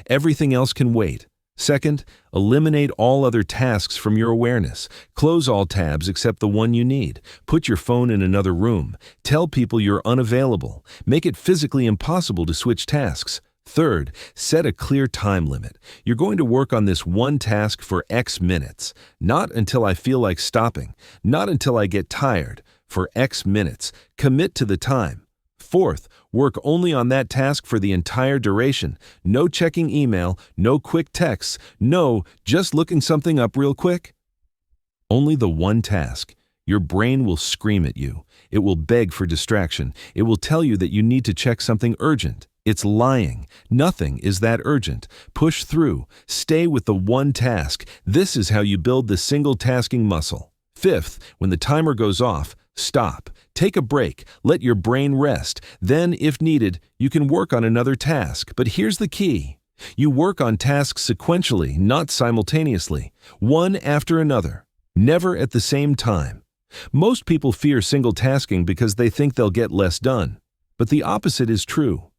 Everything else can wait. Second, eliminate all other tasks from your awareness. Close all tabs except the one you need. Put your phone in another room. Tell people you're unavailable. Make it physically impossible to switch tasks. Third, set a clear time limit. You're going to work on this one task for X minutes. Not until I feel like stopping. Not until I get tired. For X minutes. Commit to the time. Fourth, work only on that task for the entire duration. No checking email, no quick texts, no just looking something up real quick. Only the one task. Your brain will scream at you. It will beg for distraction. It will tell you that you need to check something urgent. It's lying. Nothing is that urgent. Push through. Stay with the one task. This is how you build the single tasking muscle. Fifth, when the timer goes off, stop. Take a break. Let your brain rest. Then, if needed, you can work on another task. But here's the key. You work on tasks sequentially, not simultaneously. One after another. Never at the same time. Most people fear single tasking because they think they'll get less done. But the opposite is true.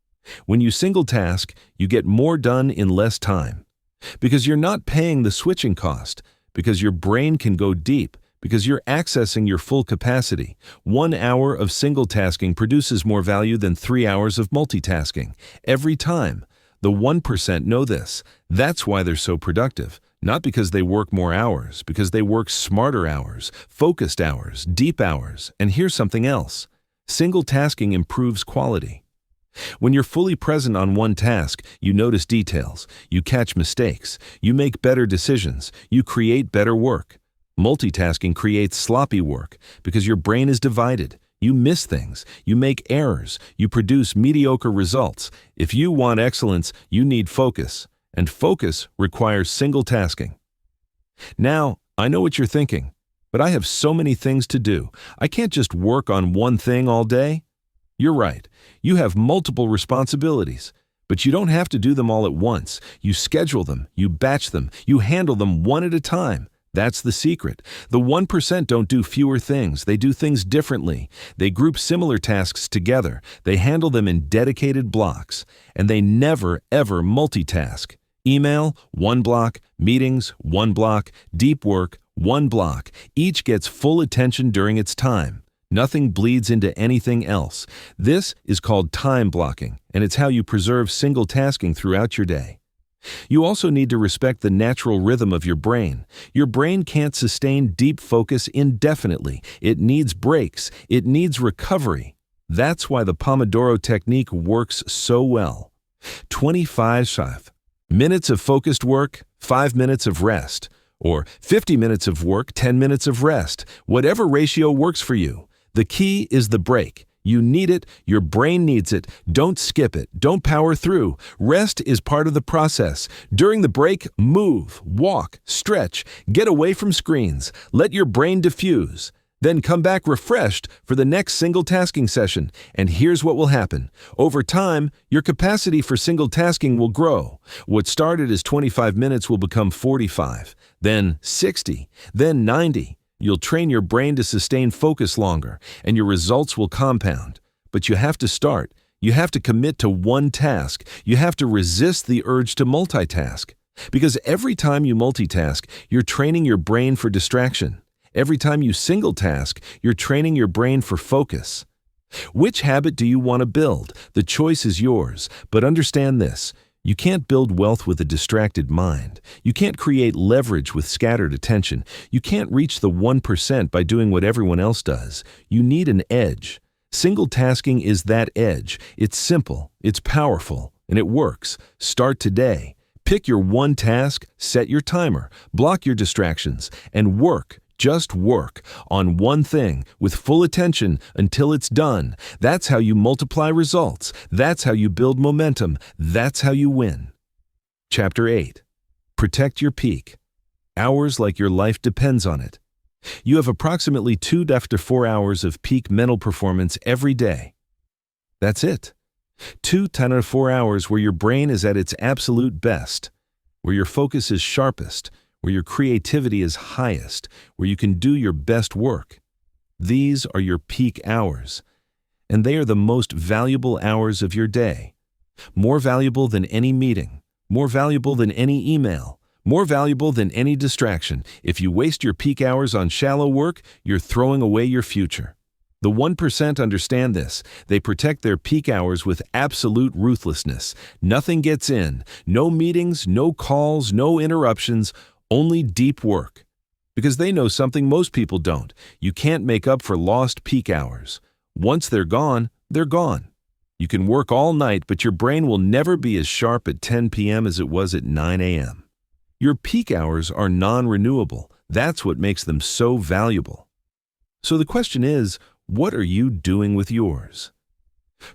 When you single task, you get more done in less time. Because you're not paying the switching cost. Because your brain can go deep. Because you're accessing your full capacity. 1 hour of single tasking produces more value than 3 hours of multitasking. Every time. The 1% know this. That's why they're so productive. Not because they work more hours, because they work smarter hours, focused hours, deep hours. And here's something else. Single tasking improves quality. When you're fully present on one task, you notice details, you catch mistakes, you make better decisions, you create better work. Multitasking creates sloppy work because your brain is divided. You miss things. You make errors. You produce mediocre results. If you want excellence, you need focus. And focus requires single tasking. Now, I know what you're thinking, but I have so many things to do. I can't just work on one thing all day. You're right. You have multiple responsibilities. But you don't have to do them all at once. You schedule them. You batch them. You handle them one at a time. That's the secret. The 1% don't do fewer things. They do things differently. They group similar tasks together. They handle them in dedicated blocks. And they never, ever multitask. Email, 1 block. Meetings, 1 block. Deep work, 1 block. Each gets full attention during its time. Nothing bleeds into anything else. This is called time blocking, and it's how you preserve single tasking throughout your day. You also need to respect the natural rhythm of your brain. Your brain can't sustain deep focus indefinitely. It needs breaks. It needs recovery. That's why the Pomodoro technique works so well. 25 minutes of focused work, 5 minutes of rest. Or 50 minutes of work, 10 minutes of rest. Whatever ratio works for you. The key is the break. You need it. Your brain needs it. Don't skip it. Don't power through. Rest is part of the process. During the break, move, walk, stretch, get away from screens. Let your brain diffuse. Then come back refreshed for the next single tasking session. And here's what will happen. Over time, your capacity for single tasking will grow. What started as 25 minutes will become 45, then 60, then 90. You'll train your brain to sustain focus longer, and your results will compound. But you have to start. You have to commit to one task. You have to resist the urge to multitask. Because every time you multitask, you're training your brain for distraction. Every time you single task, you're training your brain for focus. Which habit do you want to build? The choice is yours. But understand this. You can't build wealth with a distracted mind. You can't create leverage with scattered attention. You can't reach the 1% by doing what everyone else does. You need an edge. Single tasking is that edge. It's simple, it's powerful, and it works. Start today. Pick your one task, set your timer, block your distractions, and work, just work, on one thing with full attention until it's done. That's how you multiply results. That's how you build momentum. That's how you win. Chapter 8. Protect your peak. Hours like your life depends on it. You have approximately 2 to 4 hours of peak mental performance every day. That's it. 2 to 4 hours where your brain is at its absolute best, where your focus is sharpest, where your creativity is highest, where you can do your best work. These are your peak hours, and they are the most valuable hours of your day. More valuable than any meeting, more valuable than any email, more valuable than any distraction. If you waste your peak hours on shallow work, you're throwing away your future. The 1% understand this. They protect their peak hours with absolute ruthlessness. Nothing gets in. No meetings, no calls, no interruptions, only deep work. Because they know something most people don't. You can't make up for lost peak hours. Once they're gone, they're gone. You can work all night, but your brain will never be as sharp at 10 p.m. as it was at 9 a.m. Your peak hours are non-renewable. That's what makes them so valuable. So the question is, what are you doing with yours?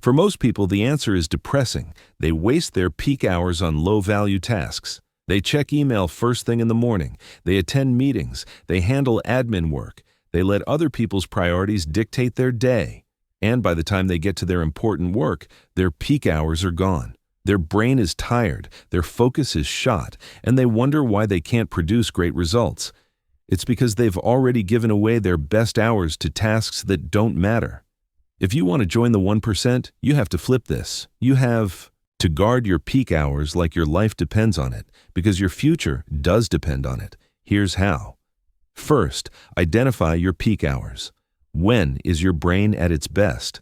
For most people, the answer is depressing. They waste their peak hours on low-value tasks. They check email first thing in the morning. They attend meetings. They handle admin work. They let other people's priorities dictate their day. And by the time they get to their important work, their peak hours are gone. Their brain is tired, their focus is shot, and they wonder why they can't produce great results. It's because they've already given away their best hours to tasks that don't matter. If you want to join the 1%, you have to flip this. You have to guard your peak hours like your life depends on it, because your future does depend on it. Here's how. First, identify your peak hours. When is your brain at its best?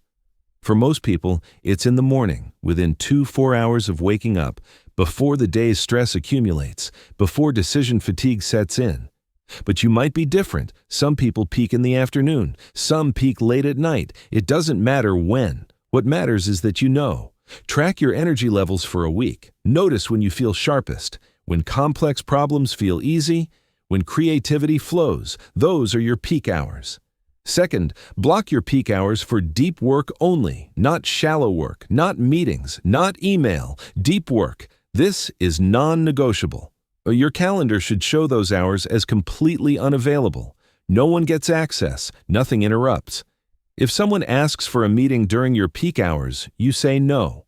For most people, it's in the morning, within 2-4 hours of waking up, before the day's stress accumulates, before decision fatigue sets in. But you might be different. Some people peak in the afternoon. Some peak late at night. It doesn't matter when. What matters is that you know. Track your energy levels for a week. Notice when you feel sharpest, when complex problems feel easy, when creativity flows. Those are your peak hours. Second, block your peak hours for deep work only, not shallow work, not meetings, not email, deep work. This is non-negotiable. Your calendar should show those hours as completely unavailable. No one gets access, nothing interrupts. If someone asks for a meeting during your peak hours, you say no.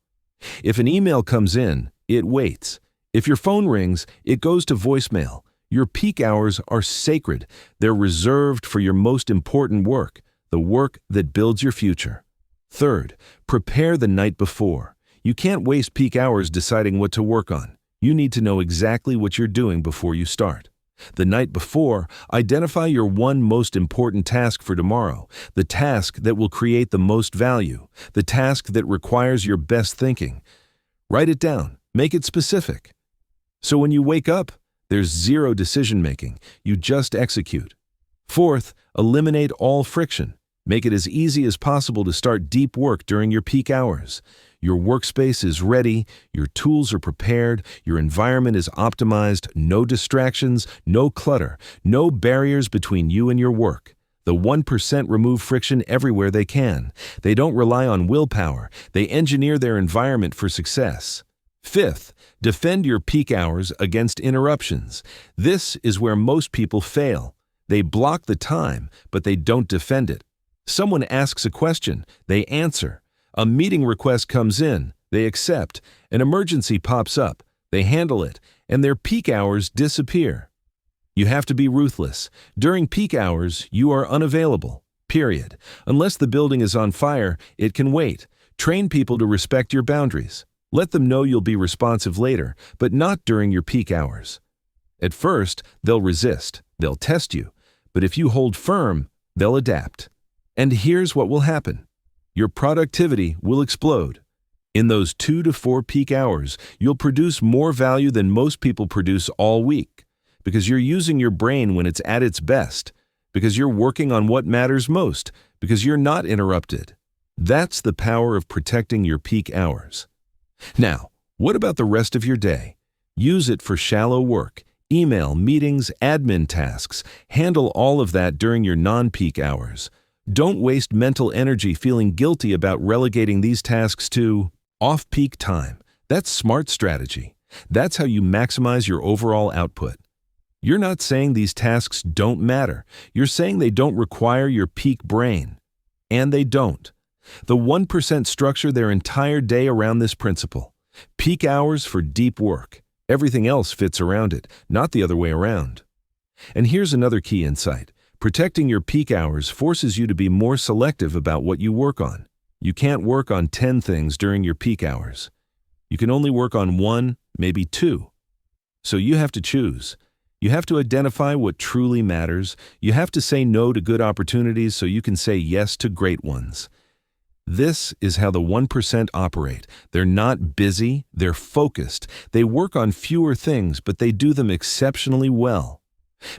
If an email comes in, it waits. If your phone rings, it goes to voicemail. Your peak hours are sacred. They're reserved for your most important work, the work that builds your future. Third, prepare the night before. You can't waste peak hours deciding what to work on. You need to know exactly what you're doing before you start. The night before, identify your one most important task for tomorrow, the task that will create the most value, the task that requires your best thinking. Write it down. Make it specific. So when you wake up, there's zero decision-making. You just execute. Fourth, eliminate all friction. Make it as easy as possible to start deep work during your peak hours. Your workspace is ready, your tools are prepared, your environment is optimized, no distractions, no clutter, no barriers between you and your work. The 1% remove friction everywhere they can. They don't rely on willpower. They engineer their environment for success. Fifth, defend your peak hours against interruptions. This is where most people fail. They block the time, but they don't defend it. Someone asks a question, they answer. A meeting request comes in, they accept. An emergency pops up, they handle it, and their peak hours disappear. You have to be ruthless. During peak hours, you are unavailable, period. Unless the building is on fire, it can wait. Train people to respect your boundaries. Let them know you'll be responsive later, but not during your peak hours. At first, they'll resist, they'll test you, but if you hold firm, they'll adapt. And here's what will happen. Your productivity will explode. In those 2 to 4 peak hours, you'll produce more value than most people produce all week, because you're using your brain when it's at its best, because you're working on what matters most, because you're not interrupted. That's the power of protecting your peak hours. Now, what about the rest of your day? Use it for shallow work, email, meetings, admin tasks. Handle all of that during your non-peak hours. Don't waste mental energy feeling guilty about relegating these tasks to off-peak time. That's smart strategy. That's how you maximize your overall output. You're not saying these tasks don't matter. You're saying they don't require your peak brain. And they don't. The 1% structure their entire day around this principle. Peak hours for deep work. Everything else fits around it, not the other way around. And here's another key insight. Protecting your peak hours forces you to be more selective about what you work on. You can't work on 10 things during your peak hours. You can only work on 1, maybe 2. So you have to choose. You have to identify what truly matters. You have to say no to good opportunities so you can say yes to great ones. This is how the 1% operate. They're not busy, they're focused. They work on fewer things, but they do them exceptionally well.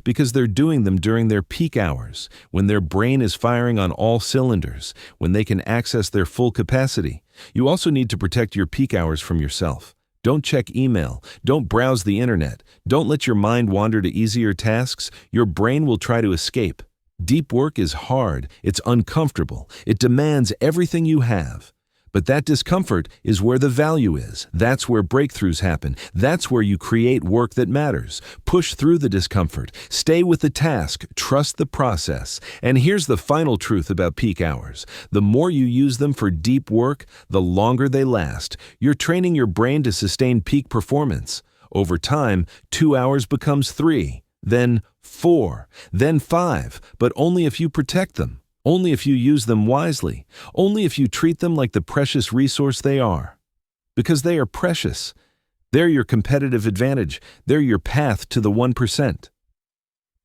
Because they're doing them during their peak hours, when their brain is firing on all cylinders, when they can access their full capacity. You also need to protect your peak hours from yourself. Don't check email. Don't browse the internet. Don't let your mind wander to easier tasks. Your brain will try to escape. Deep work is hard. It's uncomfortable. It demands everything you have. But that discomfort is where the value is. That's where breakthroughs happen. That's where you create work that matters. Push through the discomfort. Stay with the task. Trust the process. And here's the final truth about peak hours. The more you use them for deep work, the longer they last. You're training your brain to sustain peak performance. Over time, 2 hours becomes 3, then 4, then 5, but only if you protect them. Only if you use them wisely. Only if you treat them like the precious resource they are. Because they are precious. They're your competitive advantage. They're your path to the 1%.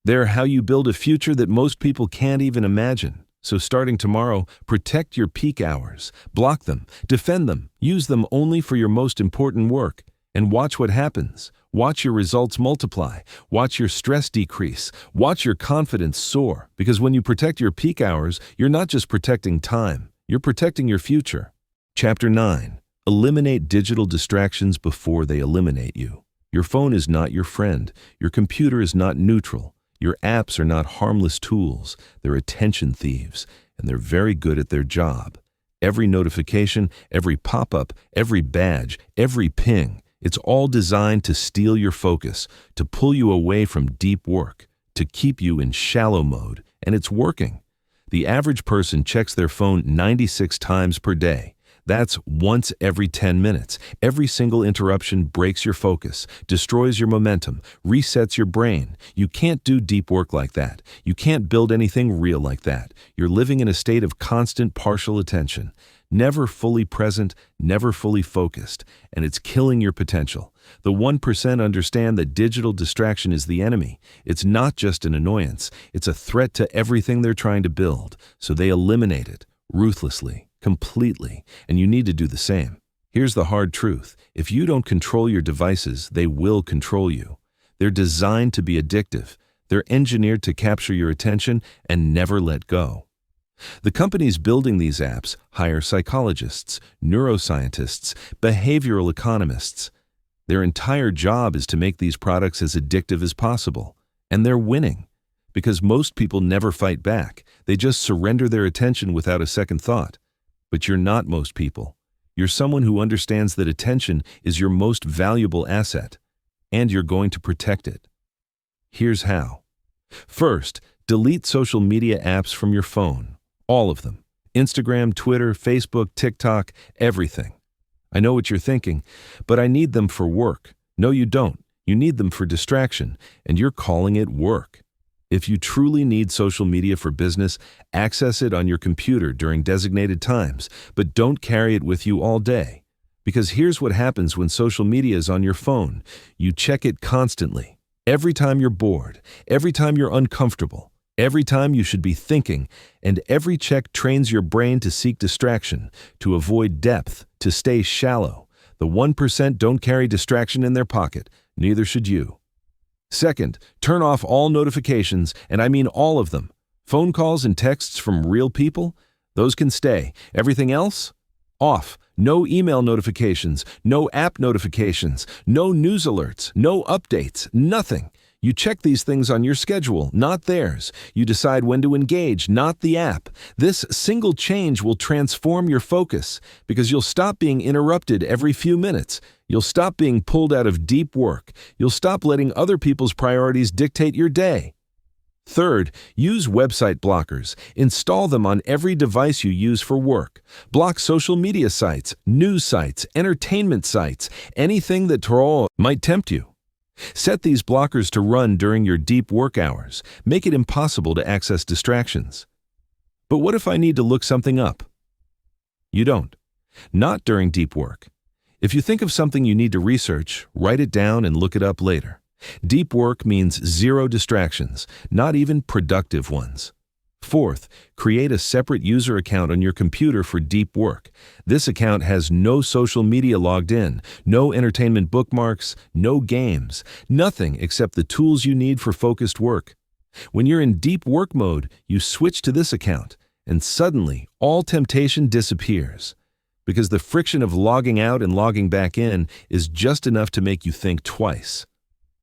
They're how you build a future that most people can't even imagine. So starting tomorrow, protect your peak hours. Block them. Defend them. Use them only for your most important work. And watch what happens. Watch your results multiply. Watch your stress decrease. Watch your confidence soar. Because when you protect your peak hours, you're not just protecting time, you're protecting your future. Chapter 9. Eliminate digital distractions before they eliminate you. Your phone is not your friend. Your computer is not neutral. Your apps are not harmless tools. They're attention thieves, and they're very good at their job. Every notification, every pop-up, every badge, every ping, it's all designed to steal your focus, to pull you away from deep work, to keep you in shallow mode, and it's working. The average person checks their phone 96 times per day. That's once every 10 minutes. Every single interruption breaks your focus, destroys your momentum, resets your brain. You can't do deep work like that. You can't build anything real like that. You're living in a state of constant partial attention. Never fully present, never fully focused, and it's killing your potential. The 1% understand that digital distraction is the enemy. It's not just an annoyance, it's a threat to everything they're trying to build, so they eliminate it, ruthlessly, completely, and you need to do the same. Here's the hard truth. If you don't control your devices, they will control you. They're designed to be addictive. They're engineered to capture your attention and never let go. The companies building these apps hire psychologists, neuroscientists, behavioral economists. Their entire job is to make these products as addictive as possible. And they're winning. Because most people never fight back. They just surrender their attention without a second thought. But you're not most people. You're someone who understands that attention is your most valuable asset. And you're going to protect it. Here's how. First, delete social media apps from your phone. All of them. Instagram, Twitter, Facebook, TikTok, everything. I know what you're thinking, but I need them for work. No, you don't. You need them for distraction, and you're calling it work. If you truly need social media for business, access it on your computer during designated times, but don't carry it with you all day. Because here's what happens when social media is on your phone. You check it constantly. Every time you're bored, every time you're uncomfortable, every time you should be thinking, and every check trains your brain to seek distraction, to avoid depth, to stay shallow. The 1% don't carry distraction in their pocket, neither should you. Second, turn off all notifications, and I mean all of them. Phone calls and texts from real people? Those can stay. Everything else? Off. No email notifications, no app notifications, no news alerts, no updates, nothing. You check these things on your schedule, not theirs. You decide when to engage, not the app. This single change will transform your focus because you'll stop being interrupted every few minutes. You'll stop being pulled out of deep work. You'll stop letting other people's priorities dictate your day. Third, use website blockers. Install them on every device you use for work. Block social media sites, news sites, entertainment sites, anything that might tempt you. Set these blockers to run during your deep work hours. Make it impossible to access distractions. But what if I need to look something up? You don't. Not during deep work. If you think of something you need to research, write it down and look it up later. Deep work means zero distractions, not even productive ones. Fourth, create a separate user account on your computer for deep work. This account has no social media logged in, no entertainment bookmarks, no games, nothing except the tools you need for focused work. When you're in deep work mode, you switch to this account, and suddenly all temptation disappears. Because the friction of logging out and logging back in is just enough to make you think twice.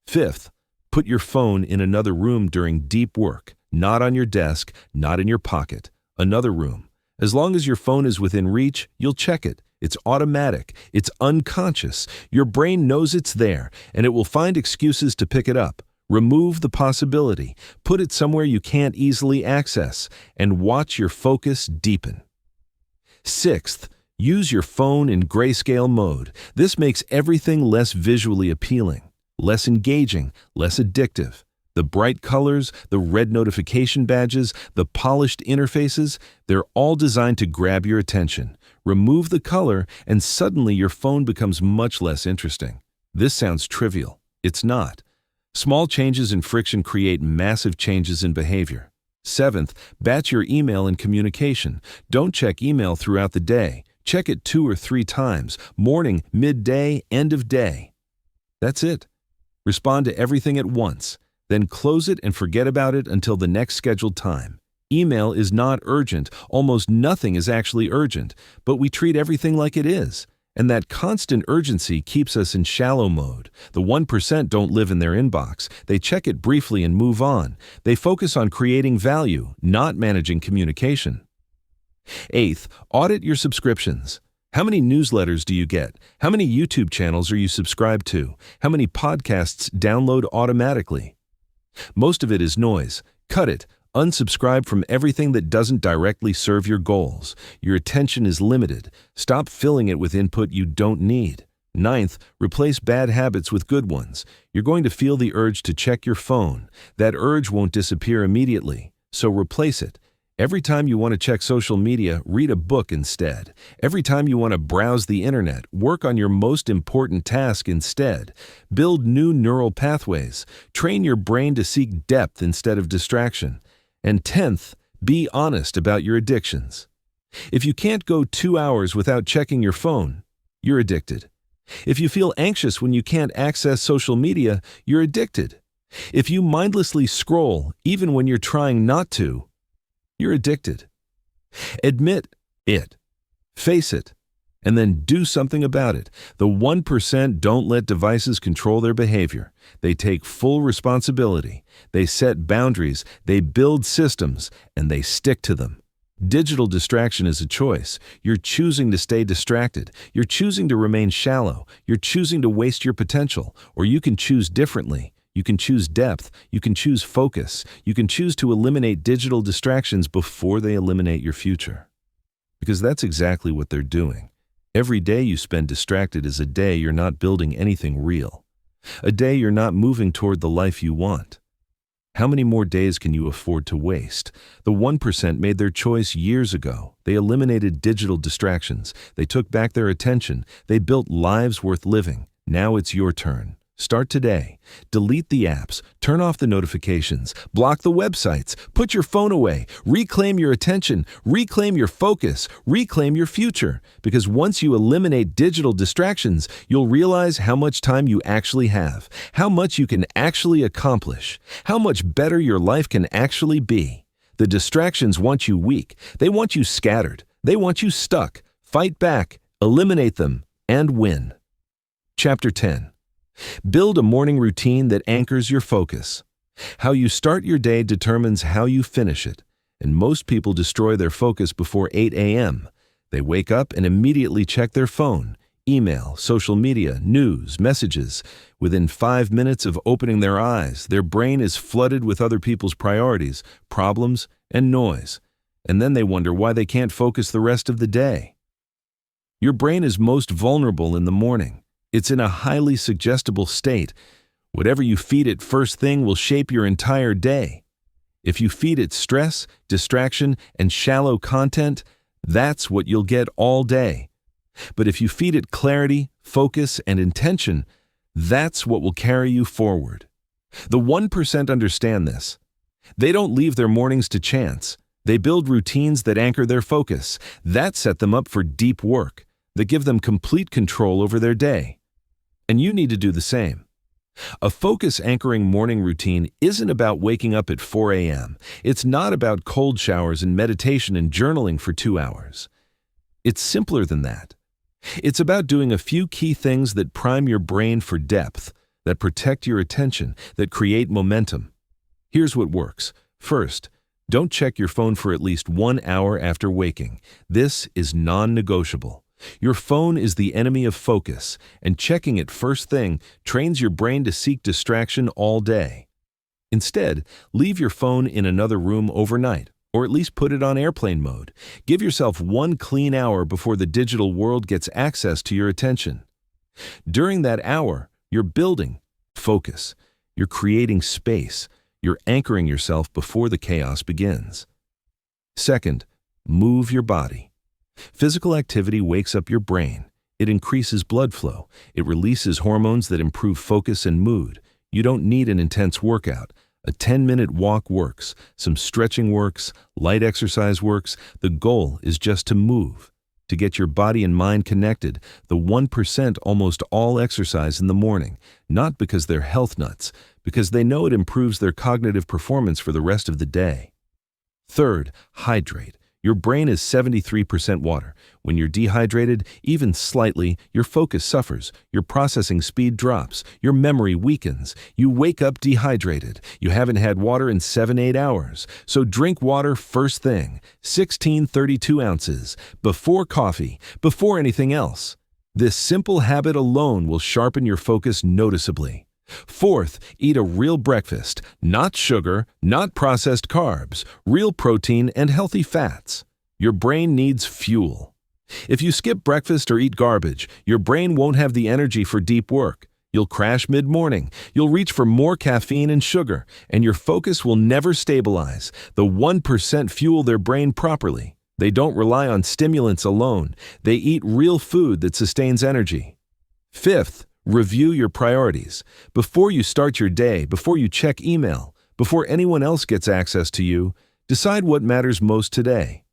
Fifth, put your phone in another room during deep work, not on your desk, not in your pocket, another room. As long as your phone is within reach, you'll check it. It's automatic. It's unconscious. Your brain knows it's there, and it will find excuses to pick it up. Remove the possibility. Put it somewhere you can't easily access, and watch your focus deepen. Sixth, use your phone in grayscale mode. This makes everything less visually appealing, less engaging, less addictive. The bright colors, the red notification badges, the polished interfaces, they're all designed to grab your attention. Remove the color, and suddenly your phone becomes much less interesting. This sounds trivial. It's not. Small changes in friction create massive changes in behavior. Seventh, batch your email and communication. Don't check email throughout the day. Check it 2 or 3 times, morning, midday, end of day. That's it. Respond to everything at once. Then close it and forget about it until the next scheduled time. Email is not urgent. Almost nothing is actually urgent, but we treat everything like it is. And that constant urgency keeps us in shallow mode. The 1% don't live in their inbox. They check it briefly and move on. They focus on creating value, not managing communication. Eighth, audit your subscriptions. How many newsletters do you get? How many YouTube channels are you subscribed to? How many podcasts download automatically? Most of it is noise. Cut it. Unsubscribe from everything that doesn't directly serve your goals. Your attention is limited. Stop filling it with input you don't need. Ninth, replace bad habits with good ones. You're going to feel the urge to check your phone. That urge won't disappear immediately, so replace it. Every time you want to check social media, read a book instead. Every time you want to browse the internet, work on your most important task instead. Build new neural pathways. Train your brain to seek depth instead of distraction. And 10th, be honest about your addictions. If you can't go 2 hours without checking your phone, you're addicted. If you feel anxious when you can't access social media, you're addicted. If you mindlessly scroll, even when you're trying not to, you're addicted. Admit it. Face it. And then do something about it. The 1% don't let devices control their behavior. They take full responsibility. They set boundaries. They build systems. And they stick to them. Digital distraction is a choice. You're choosing to stay distracted. You're choosing to remain shallow. You're choosing to waste your potential. Or you can choose differently. You can choose depth. You can choose focus. You can choose to eliminate digital distractions before they eliminate your future. Because that's exactly what they're doing. Every day you spend distracted is a day you're not building anything real. A day you're not moving toward the life you want. How many more days can you afford to waste? The 1% made their choice years ago. They eliminated digital distractions. They took back their attention. They built lives worth living. Now it's your turn. Start today. Delete the apps, turn off the notifications, block the websites, put your phone away, reclaim your attention, reclaim your focus, reclaim your future. Because once you eliminate digital distractions, you'll realize how much time you actually have, how much you can actually accomplish, how much better your life can actually be. The distractions want you weak. They want you scattered. They want you stuck. Fight back Eliminate them and win. Chapter 10. Build a morning routine that anchors your focus. How you start your day determines how you finish it, and most people destroy their focus before 8 a.m. They wake up and immediately check their phone, email, social media, news, messages. Within 5 minutes of opening their eyes, their brain is flooded with other people's priorities, problems, and noise. And then they wonder why they can't focus the rest of the day. Your brain is most vulnerable in the morning. It's in a highly suggestible state. Whatever you feed it first thing will shape your entire day. If you feed it stress, distraction, and shallow content, that's what you'll get all day. But if you feed it clarity, focus, and intention, that's what will carry you forward. The 1% understand this. They don't leave their mornings to chance. They build routines that anchor their focus. That set them up for deep work, that give them complete control over their day. And you need to do the same. A focus-anchoring morning routine isn't about waking up at 4 a.m. It's not about cold showers and meditation and journaling for 2 hours. It's simpler than that. It's about doing a few key things that prime your brain for depth, that protect your attention, that create momentum. Here's what works. First, don't check your phone for at least 1 hour after waking. This is non-negotiable. Your phone is the enemy of focus, and checking it first thing trains your brain to seek distraction all day. Instead, leave your phone in another room overnight, or at least put it on airplane mode. Give yourself 1 clean hour before the digital world gets access to your attention. During that hour, you're building focus. You're creating space. You're anchoring yourself before the chaos begins. Second, move your body. Physical activity wakes up your brain. It increases blood flow. It releases hormones that improve focus and mood. You don't need an intense workout. A 10-minute walk works. Some stretching works. Light exercise works. The goal is just to move, to get your body and mind connected. The 1% almost all exercise in the morning, not because they're health nuts, because they know it improves their cognitive performance for the rest of the day. Third, hydrate. Your brain is 73% water. When you're dehydrated, even slightly, your focus suffers, your processing speed drops, your memory weakens. You wake up dehydrated. You haven't had water in 7-8 hours. So drink water first thing, 16-32 ounces, before coffee, before anything else. This simple habit alone will sharpen your focus noticeably. Fourth, eat a real breakfast, not sugar, not processed carbs, real protein and healthy fats. Your brain needs fuel. If you skip breakfast or eat garbage, your brain won't have the energy for deep work. You'll crash mid-morning. You'll reach for more caffeine and sugar, and your focus will never stabilize. The 1% fuel their brain properly. They don't rely on stimulants alone. They eat real food that sustains energy. Fifth, review your priorities. Before you start your day, before you check email, before anyone else gets access to you, decide what matters most today.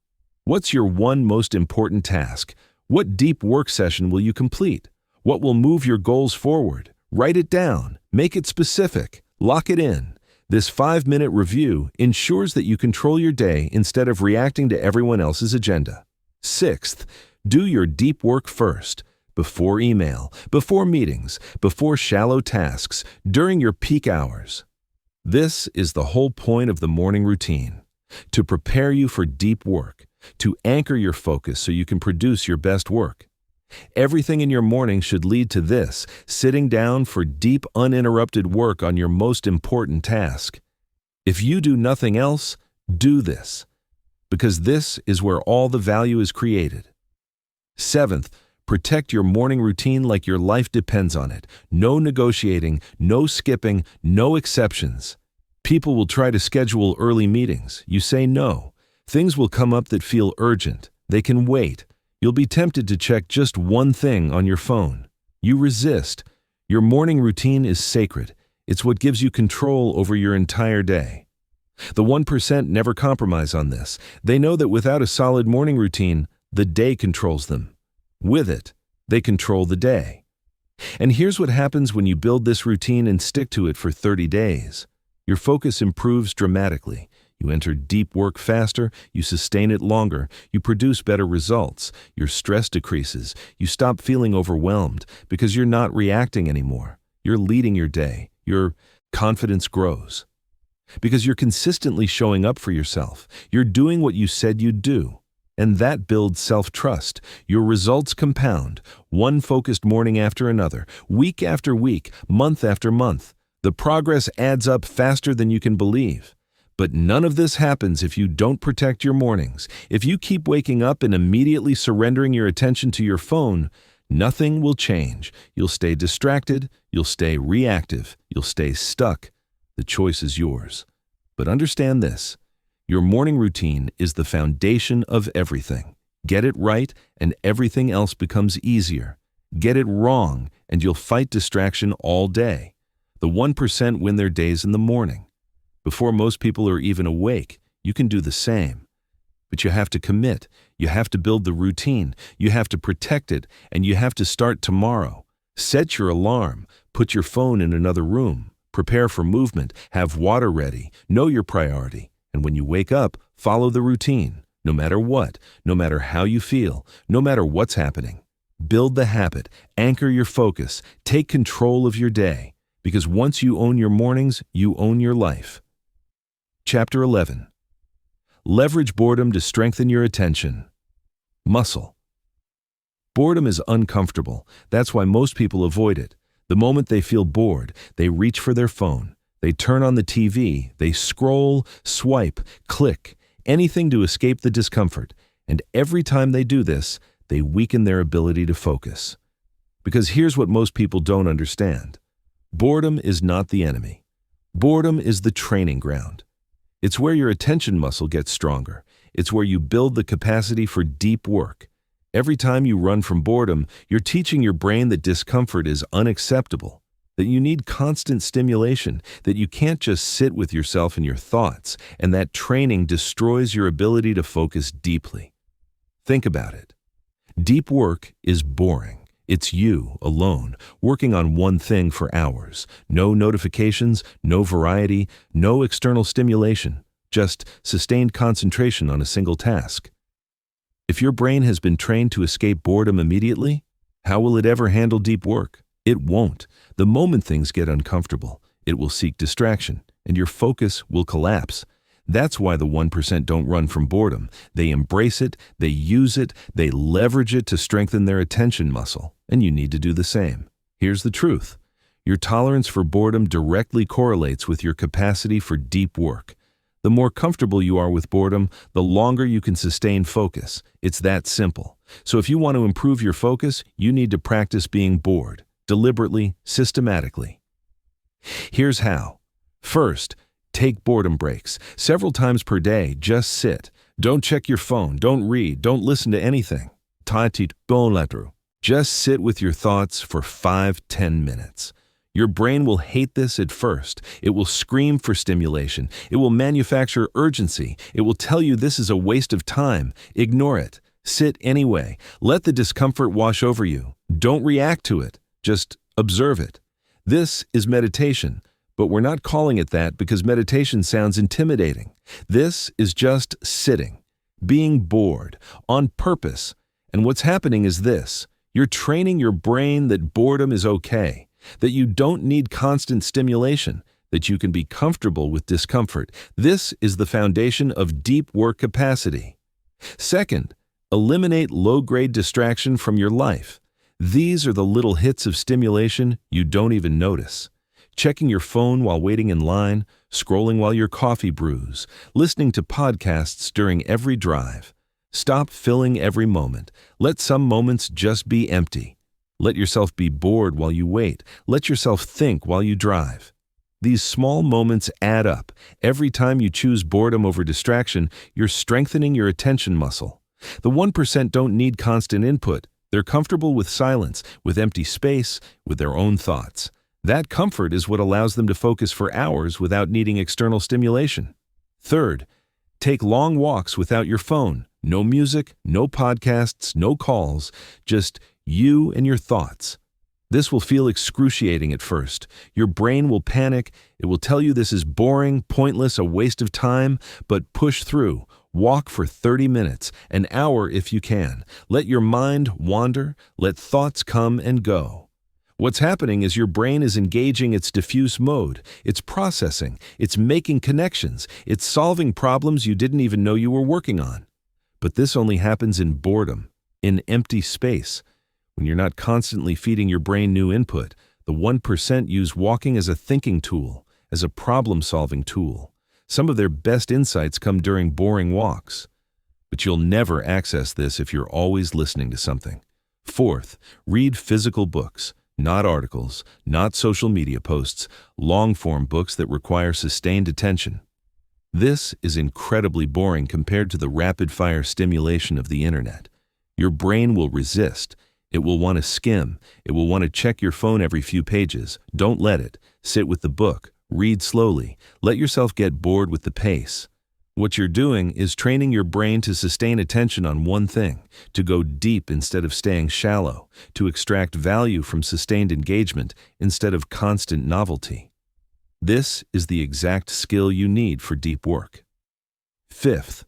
What's your one most important task? What deep work session will you complete? What will move your goals forward? Write it down. Make it specific. Lock it in. This 5-minute review ensures that you control your day instead of reacting to everyone else's agenda. Sixth, do your deep work first. Before email, before meetings, before shallow tasks, during your peak hours. This is the whole point of the morning routine, to prepare you for deep work, to anchor your focus so you can produce your best work. Everything in your morning should lead to this, sitting down for deep, uninterrupted work on your most important task. If you do nothing else, do this, because this is where all the value is created. Seventh, protect your morning routine like your life depends on it. No negotiating, no skipping, no exceptions. People will try to schedule early meetings. You say no. Things will come up that feel urgent. They can wait. You'll be tempted to check just one thing on your phone. You resist. Your morning routine is sacred. It's what gives you control over your entire day. The 1% never compromise on this. They know that without a solid morning routine, the day controls them. With it, they control the day. And here's what happens when you build this routine and stick to it for 30 days. Your focus improves dramatically. You enter deep work faster, you sustain it longer, you produce better results, your stress decreases, you stop feeling overwhelmed because you're not reacting anymore. You're leading your day. Your confidence grows. Because you're consistently showing up for yourself. You're doing what you said you'd do. And that builds self-trust. Your results compound, one focused morning after another, week after week, month after month. The progress adds up faster than you can believe. But none of this happens if you don't protect your mornings. If you keep waking up and immediately surrendering your attention to your phone, nothing will change. You'll stay distracted, you'll stay reactive, you'll stay stuck. The choice is yours. But understand this. Your morning routine is the foundation of everything. Get it right, and everything else becomes easier. Get it wrong, and you'll fight distraction all day. The 1% win their days in the morning. Before most people are even awake, you can do the same. But you have to commit. You have to build the routine. You have to protect it, and you have to start tomorrow. Set your alarm. Put your phone in another room. Prepare for movement. Have water ready. Know your priority. And when you wake up, follow the routine, no matter what, no matter how you feel, no matter what's happening. Build the habit, anchor your focus, take control of your day, because once you own your mornings, you own your life. Chapter 11. Leverage boredom to strengthen your attention. Muscle. Boredom is uncomfortable. That's why most people avoid it. The moment they feel bored, they reach for their phone. They turn on the TV, they scroll, swipe, click, anything to escape the discomfort. And every time they do this, they weaken their ability to focus. Because here's what most people don't understand. Boredom is not the enemy. Boredom is the training ground. It's where your attention muscle gets stronger. It's where you build the capacity for deep work. Every time you run from boredom, you're teaching your brain that discomfort is unacceptable. That you need constant stimulation, that you can't just sit with yourself and your thoughts, and that training destroys your ability to focus deeply. Think about it. Deep work is boring. It's you, alone, working on one thing for hours. No notifications, no variety, no external stimulation, just sustained concentration on a single task. If your brain has been trained to escape boredom immediately, how will it ever handle deep work? It won't. The moment things get uncomfortable, it will seek distraction, and your focus will collapse. That's why the 1% don't run from boredom. They embrace it, they use it, they leverage it to strengthen their attention muscle, and you need to do the same. Here's the truth. Your tolerance for boredom directly correlates with your capacity for deep work. The more comfortable you are with boredom, the longer you can sustain focus. It's that simple. So if you want to improve your focus, you need to practice being bored. Deliberately, systematically. Here's how. First, take boredom breaks. Several times per day, just sit. Don't check your phone, don't read, don't listen to anything. Just sit with your thoughts for 5-10 minutes. Your brain will hate this at first. It will scream for stimulation. It will manufacture urgency. It will tell you this is a waste of time. Ignore it. Sit anyway. Let the discomfort wash over you. Don't react to it. Just observe it. This is meditation, but we're not calling it that because meditation sounds intimidating. This is just sitting, being bored, on purpose. And what's happening is this. You're training your brain that boredom is okay, that you don't need constant stimulation, that you can be comfortable with discomfort. This is the foundation of deep work capacity. Second, eliminate low-grade distraction from your life. These are the little hits of stimulation you don't even notice. Checking your phone while waiting in line, scrolling while your coffee brews, listening to podcasts during every drive. Stop filling every moment. Let some moments just be empty. Let yourself be bored while you wait. Let yourself think while you drive. These small moments add up. Every time you choose boredom over distraction, you're strengthening your attention muscle. The 1% don't need constant input. They're comfortable with silence, with empty space, with their own thoughts. That comfort is what allows them to focus for hours without needing external stimulation. Third, take long walks without your phone. No music, no podcasts, no calls, just you and your thoughts. This will feel excruciating at first. Your brain will panic. It will tell you this is boring, pointless, a waste of time, but push through. Walk for 30 minutes, an hour if you can. Let your mind wander. Let thoughts come and go. What's happening is your brain is engaging its diffuse mode. It's processing. It's making connections. It's solving problems you didn't even know you were working on. But this only happens in boredom, in empty space. When you're not constantly feeding your brain new input, the 1% use walking as a thinking tool, as a problem-solving tool. Some of their best insights come during boring walks. But you'll never access this if you're always listening to something. Fourth, read physical books, not articles, not social media posts, long-form books that require sustained attention. This is incredibly boring compared to the rapid-fire stimulation of the internet. Your brain will resist. It will want to skim. It will want to check your phone every few pages. Don't let it. Sit with the book. Read slowly. Let yourself get bored with the pace. What you're doing is training your brain to sustain attention on one thing, to go deep instead of staying shallow, to extract value from sustained engagement instead of constant novelty. This is the exact skill you need for deep work. Fifth,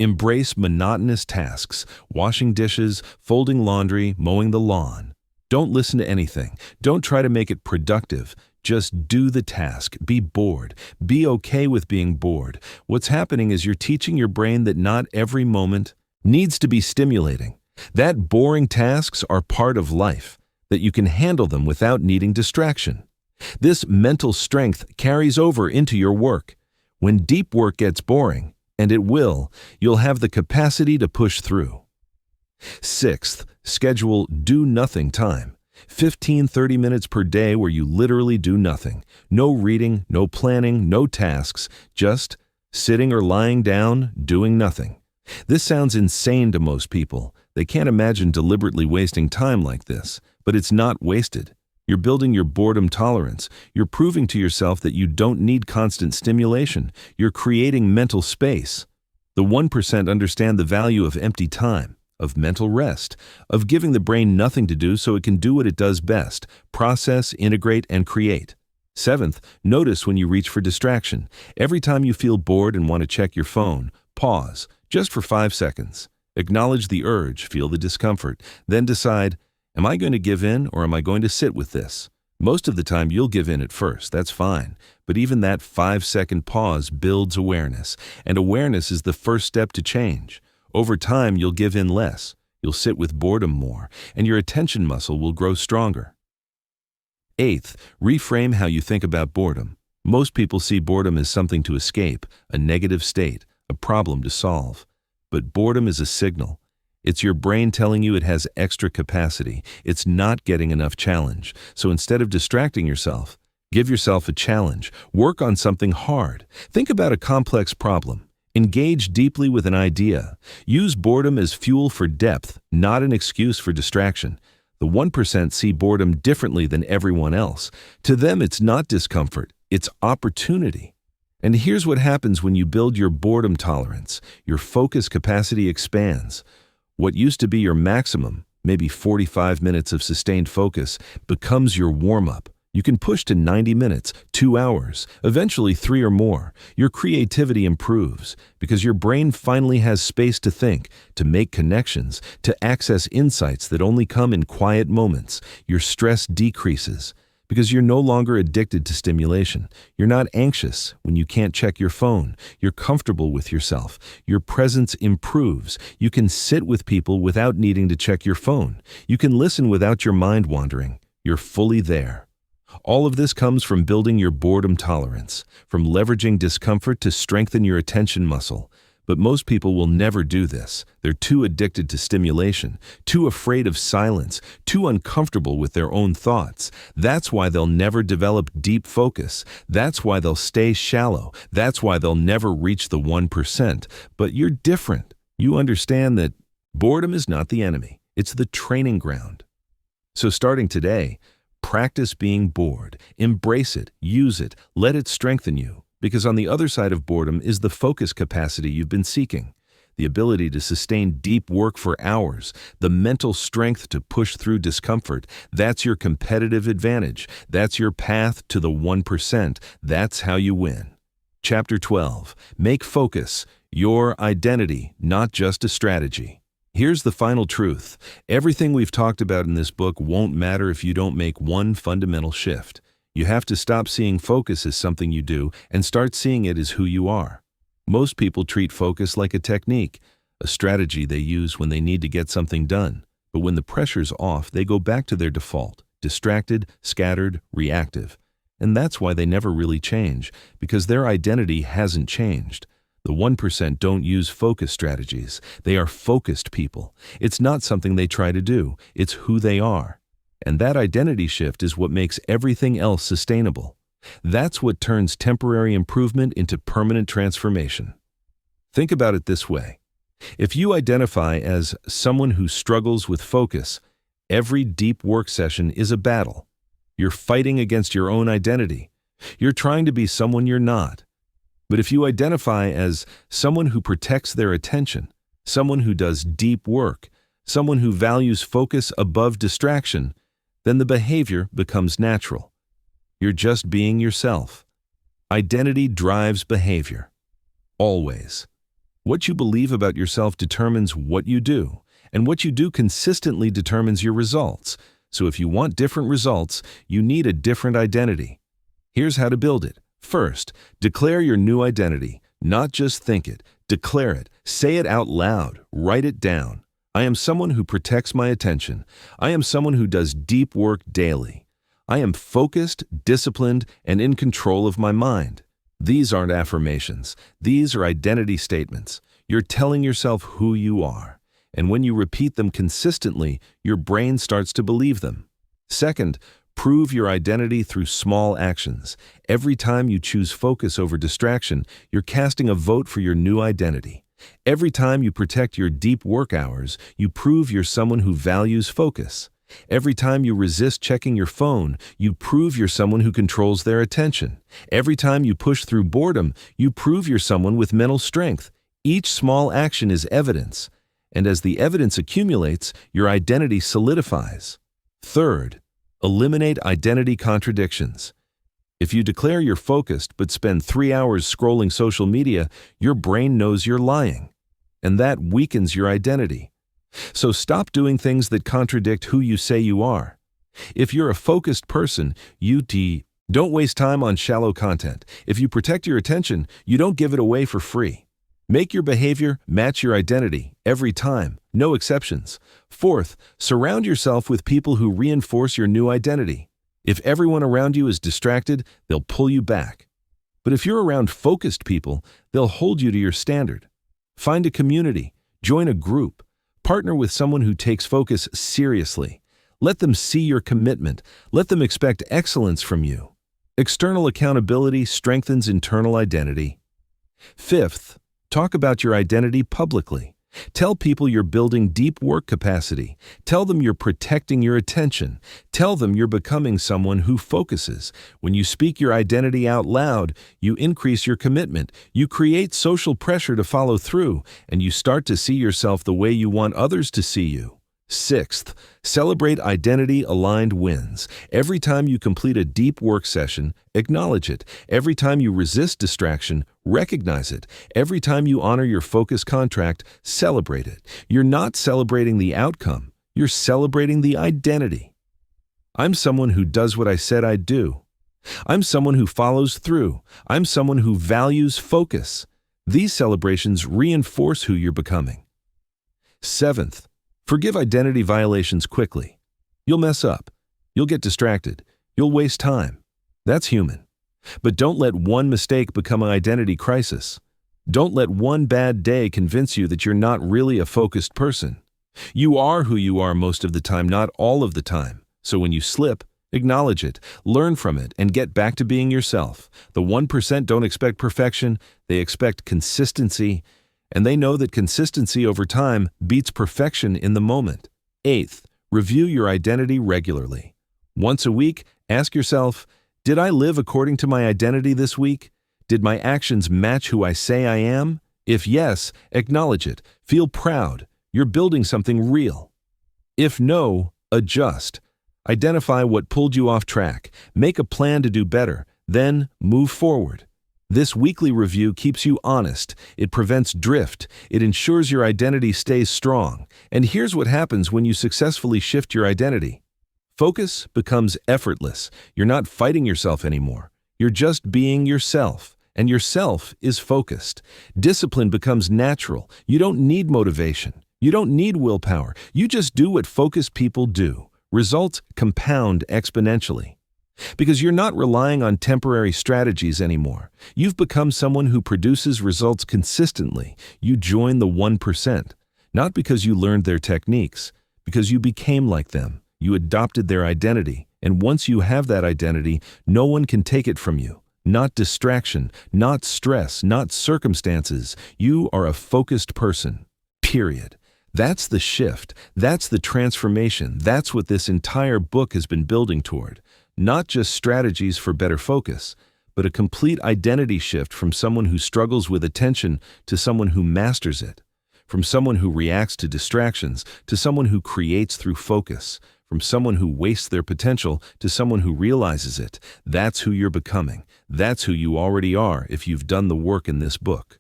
embrace monotonous tasks, washing dishes, folding laundry, mowing the lawn. Don't listen to anything. Don't try to make it productive. Just do the task. Be bored. Be okay with being bored. What's happening is you're teaching your brain that not every moment needs to be stimulating. That boring tasks are part of life, that you can handle them without needing distraction. This mental strength carries over into your work. When deep work gets boring, and it will, you'll have the capacity to push through. Sixth, schedule do-nothing time. 15-30 minutes per day where you literally do nothing. No reading, no planning, no tasks, just sitting or lying down, doing nothing. This sounds insane to most people. They can't imagine deliberately wasting time like this, but it's not wasted. You're building your boredom tolerance. You're proving to yourself that you don't need constant stimulation. You're creating mental space. The 1% understand the value of empty time, of mental rest, of giving the brain nothing to do so it can do what it does best: process, integrate, and create. Seventh, notice when you reach for distraction. Every time you feel bored and want to check your phone, pause, just for 5 seconds. Acknowledge the urge, feel the discomfort, then decide, am I going to give in or am I going to sit with this? Most of the time you'll give in at first, that's fine. But even that 5-second pause builds awareness, and awareness is the first step to change. Over time you'll give in less, you'll sit with boredom more, and your attention muscle will grow stronger. Eighth, reframe how you think about boredom. Most people see boredom as something to escape, a negative state, a problem to solve. But boredom is a signal. It's your brain telling you it has extra capacity. It's not getting enough challenge. So instead of distracting yourself, give yourself a challenge. Work on something hard. Think about a complex problem. Engage deeply with an idea. Use boredom as fuel for depth, not an excuse for distraction. The 1% see boredom differently than everyone else. To them, it's not discomfort, it's opportunity. And here's what happens when you build your boredom tolerance. Your focus capacity expands. What used to be your maximum, maybe 45 minutes of sustained focus, becomes your warm-up. You can push to 90 minutes, 2 hours, eventually 3 or more. Your creativity improves because your brain finally has space to think, to make connections, to access insights that only come in quiet moments. Your stress decreases because you're no longer addicted to stimulation. You're not anxious when you can't check your phone. You're comfortable with yourself. Your presence improves. You can sit with people without needing to check your phone. You can listen without your mind wandering. You're fully there. All of this comes from building your boredom tolerance, from leveraging discomfort to strengthen your attention muscle. But most people will never do this. They're too addicted to stimulation, too afraid of silence, too uncomfortable with their own thoughts. That's why they'll never develop deep focus. That's why they'll stay shallow. That's why they'll never reach the 1%. But you're different. You understand that boredom is not the enemy. It's the training ground. So starting today, practice being bored. Embrace it. Use it. Let it strengthen you. Because on the other side of boredom is the focus capacity you've been seeking. the ability to sustain deep work for hours, the mental strength to push through discomfort. That's your competitive advantage. That's your path to the 1%. That's how you win. Chapter 12. Make focus your identity, not just a strategy. Here's the final truth. Everything we've talked about in this book won't matter if you don't make one fundamental shift. You have to stop seeing focus as something you do and start seeing it as who you are. Most people treat focus like a technique, a strategy they use when they need to get something done. But when the pressure's off, they go back to their default, distracted, scattered, reactive. And that's why they never really change, because their identity hasn't changed. The 1% don't use focus strategies. They are focused people. It's not something they try to do. It's who they are. And that identity shift is what makes everything else sustainable. That's what turns temporary improvement into permanent transformation. Think about it this way. If you identify as someone who struggles with focus, every deep work session is a battle. You're fighting against your own identity. You're trying to be someone you're not. But if you identify as someone who protects their attention, someone who does deep work, someone who values focus above distraction, then the behavior becomes natural. You're just being yourself. Identity drives behavior. Always. What you believe about yourself determines what you do, and what you do consistently determines your results. So if you want different results, you need a different identity. Here's how to build it. First, declare your new identity. Not just think it. Declare it. Say it out loud. Write it down. I am someone who protects my attention. I am someone who does deep work daily. I am focused, disciplined, and in control of my mind. These aren't affirmations. These are identity statements. You're telling yourself who you are. And when you repeat them consistently, your brain starts to believe them. Second, prove your identity through small actions. Every time you choose focus over distraction, you're casting a vote for your new identity. Every time you protect your deep work hours, you prove you're someone who values focus. Every time you resist checking your phone, you prove you're someone who controls their attention. Every time you push through boredom, you prove you're someone with mental strength. Each small action is evidence, and as the evidence accumulates, your identity solidifies. Third, eliminate identity contradictions. If you declare you're focused but spend 3 hours scrolling social media, your brain knows you're lying, and that weakens your identity. So stop doing things that contradict who you say you are. If you're a focused person, don't waste time on shallow content. If you protect your attention, you don't give it away for free. Make your behavior match your identity every time, no exceptions. Fourth, surround yourself with people who reinforce your new identity. If everyone around you is distracted, they'll pull you back. But if you're around focused people, they'll hold you to your standard. Find a community, join a group, partner with someone who takes focus seriously. Let them see your commitment. Let them expect excellence from you. External accountability strengthens internal identity. Fifth, talk about your identity publicly. Tell people you're building deep work capacity. Tell them you're protecting your attention. Tell them you're becoming someone who focuses. When you speak your identity out loud, you increase your commitment. You create social pressure to follow through, and you start to see yourself the way you want others to see you. Sixth, celebrate identity-aligned wins. Every time you complete a deep work session, acknowledge it. Every time you resist distraction, recognize it. Every time you honor your focus contract, celebrate it. You're not celebrating the outcome. You're celebrating the identity. I'm someone who does what I said I'd do. I'm someone who follows through. I'm someone who values focus. These celebrations reinforce who you're becoming. Seventh, forgive identity violations quickly. You'll mess up. You'll get distracted. You'll waste time. That's human. But don't let one mistake become an identity crisis. Don't let one bad day convince you that you're not really a focused person. You are who you are most of the time, not all of the time. So when you slip, acknowledge it, learn from it, and get back to being yourself. The 1% don't expect perfection. They expect consistency. And they know that consistency over time beats perfection in the moment. Eighth, review your identity regularly. Once a week, ask yourself, did I live according to my identity this week? Did my actions match who I say I am? If yes, acknowledge it. Feel proud. You're building something real. If no, adjust. Identify what pulled you off track. Make a plan to do better. Then move forward. This weekly review keeps you honest. It prevents drift. It ensures your identity stays strong. And here's what happens when you successfully shift your identity. Focus becomes effortless. You're not fighting yourself anymore. You're just being yourself. And yourself is focused. Discipline becomes natural. You don't need motivation. You don't need willpower. You just do what focused people do. Results compound exponentially. Because you're not relying on temporary strategies anymore. You've become someone who produces results consistently. You join the 1%, not because you learned their techniques, because you became like them. You adopted their identity, and once you have that identity, no one can take it from you. Not distraction, not stress, not circumstances. You are a focused person, period. That's the shift. That's the transformation. That's what this entire book has been building toward. Not just strategies for better focus, but a complete identity shift from someone who struggles with attention to someone who masters it. From someone who reacts to distractions to someone who creates through focus. From someone who wastes their potential to someone who realizes it. That's who you're becoming. That's who you already are if you've done the work in this book.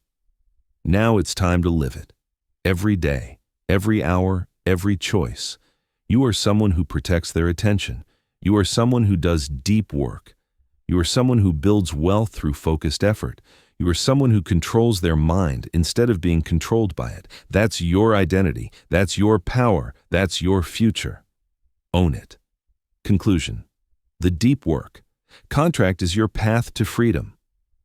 Now it's time to live it. Every day, every hour, every choice. You are someone who protects their attention. You are someone who does deep work. You are someone who builds wealth through focused effort. You are someone who controls their mind instead of being controlled by it. That's your identity. That's your power. That's your future. Own it. Conclusion. The deep work. Contract is your path to freedom.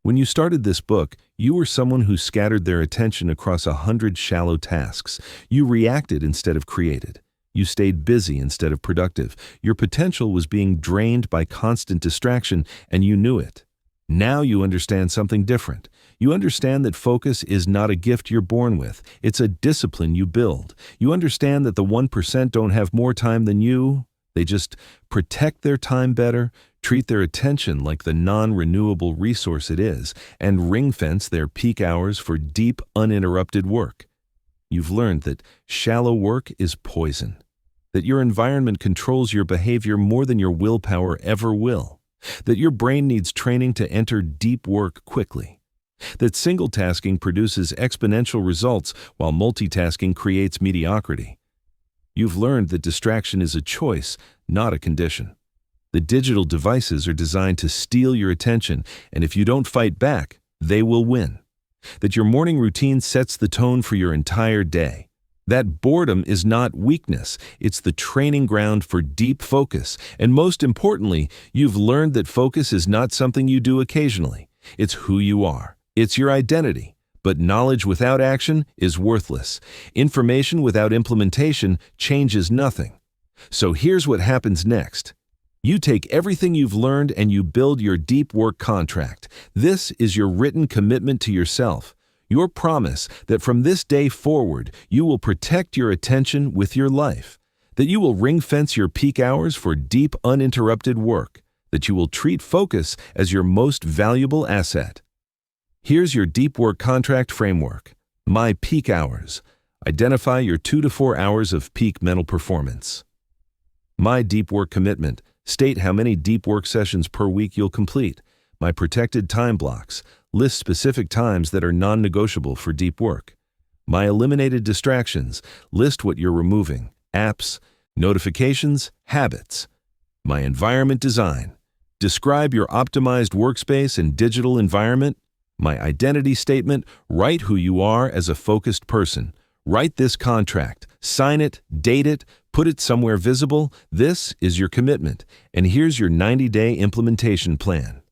When you started this book, you were someone who scattered their attention across 100 shallow tasks. You reacted instead of created. You stayed busy instead of productive. Your potential was being drained by constant distraction, and you knew it. Now you understand something different. You understand that focus is not a gift you're born with. It's a discipline you build. You understand that the 1% don't have more time than you. They just protect their time better, treat their attention like the non-renewable resource it is, and ring-fence their peak hours for deep, uninterrupted work. You've learned that shallow work is poison, that your environment controls your behavior more than your willpower ever will, that your brain needs training to enter deep work quickly, that single-tasking produces exponential results while multitasking creates mediocrity. You've learned that distraction is a choice, not a condition. The digital devices are designed to steal your attention, and if you don't fight back, they will win. That your morning routine sets the tone for your entire day. That boredom is not weakness, it's the training ground for deep focus. And most importantly, you've learned that focus is not something you do occasionally. It's who you are. It's your identity. But knowledge without action is worthless. Information without implementation changes nothing. So here's what happens next. You take everything you've learned and you build your deep work contract. This is your written commitment to yourself. Your promise that from this day forward, you will protect your attention with your life. That you will ring-fence your peak hours for deep, uninterrupted work. That you will treat focus as your most valuable asset. Here's your deep work contract framework. My peak hours. Identify your 2 to 4 hours of peak mental performance. My deep work commitment. State how many deep work sessions per week you'll complete. My protected time blocks. List specific times that are non-negotiable for deep work. My eliminated distractions. List what you're removing. Apps, notifications, habits. My environment design. Describe your optimized workspace and digital environment. My identity statement. Write who you are as a focused person. Write this contract. Sign it, date it, put it somewhere visible. This is your commitment. And here's your 90-day implementation plan.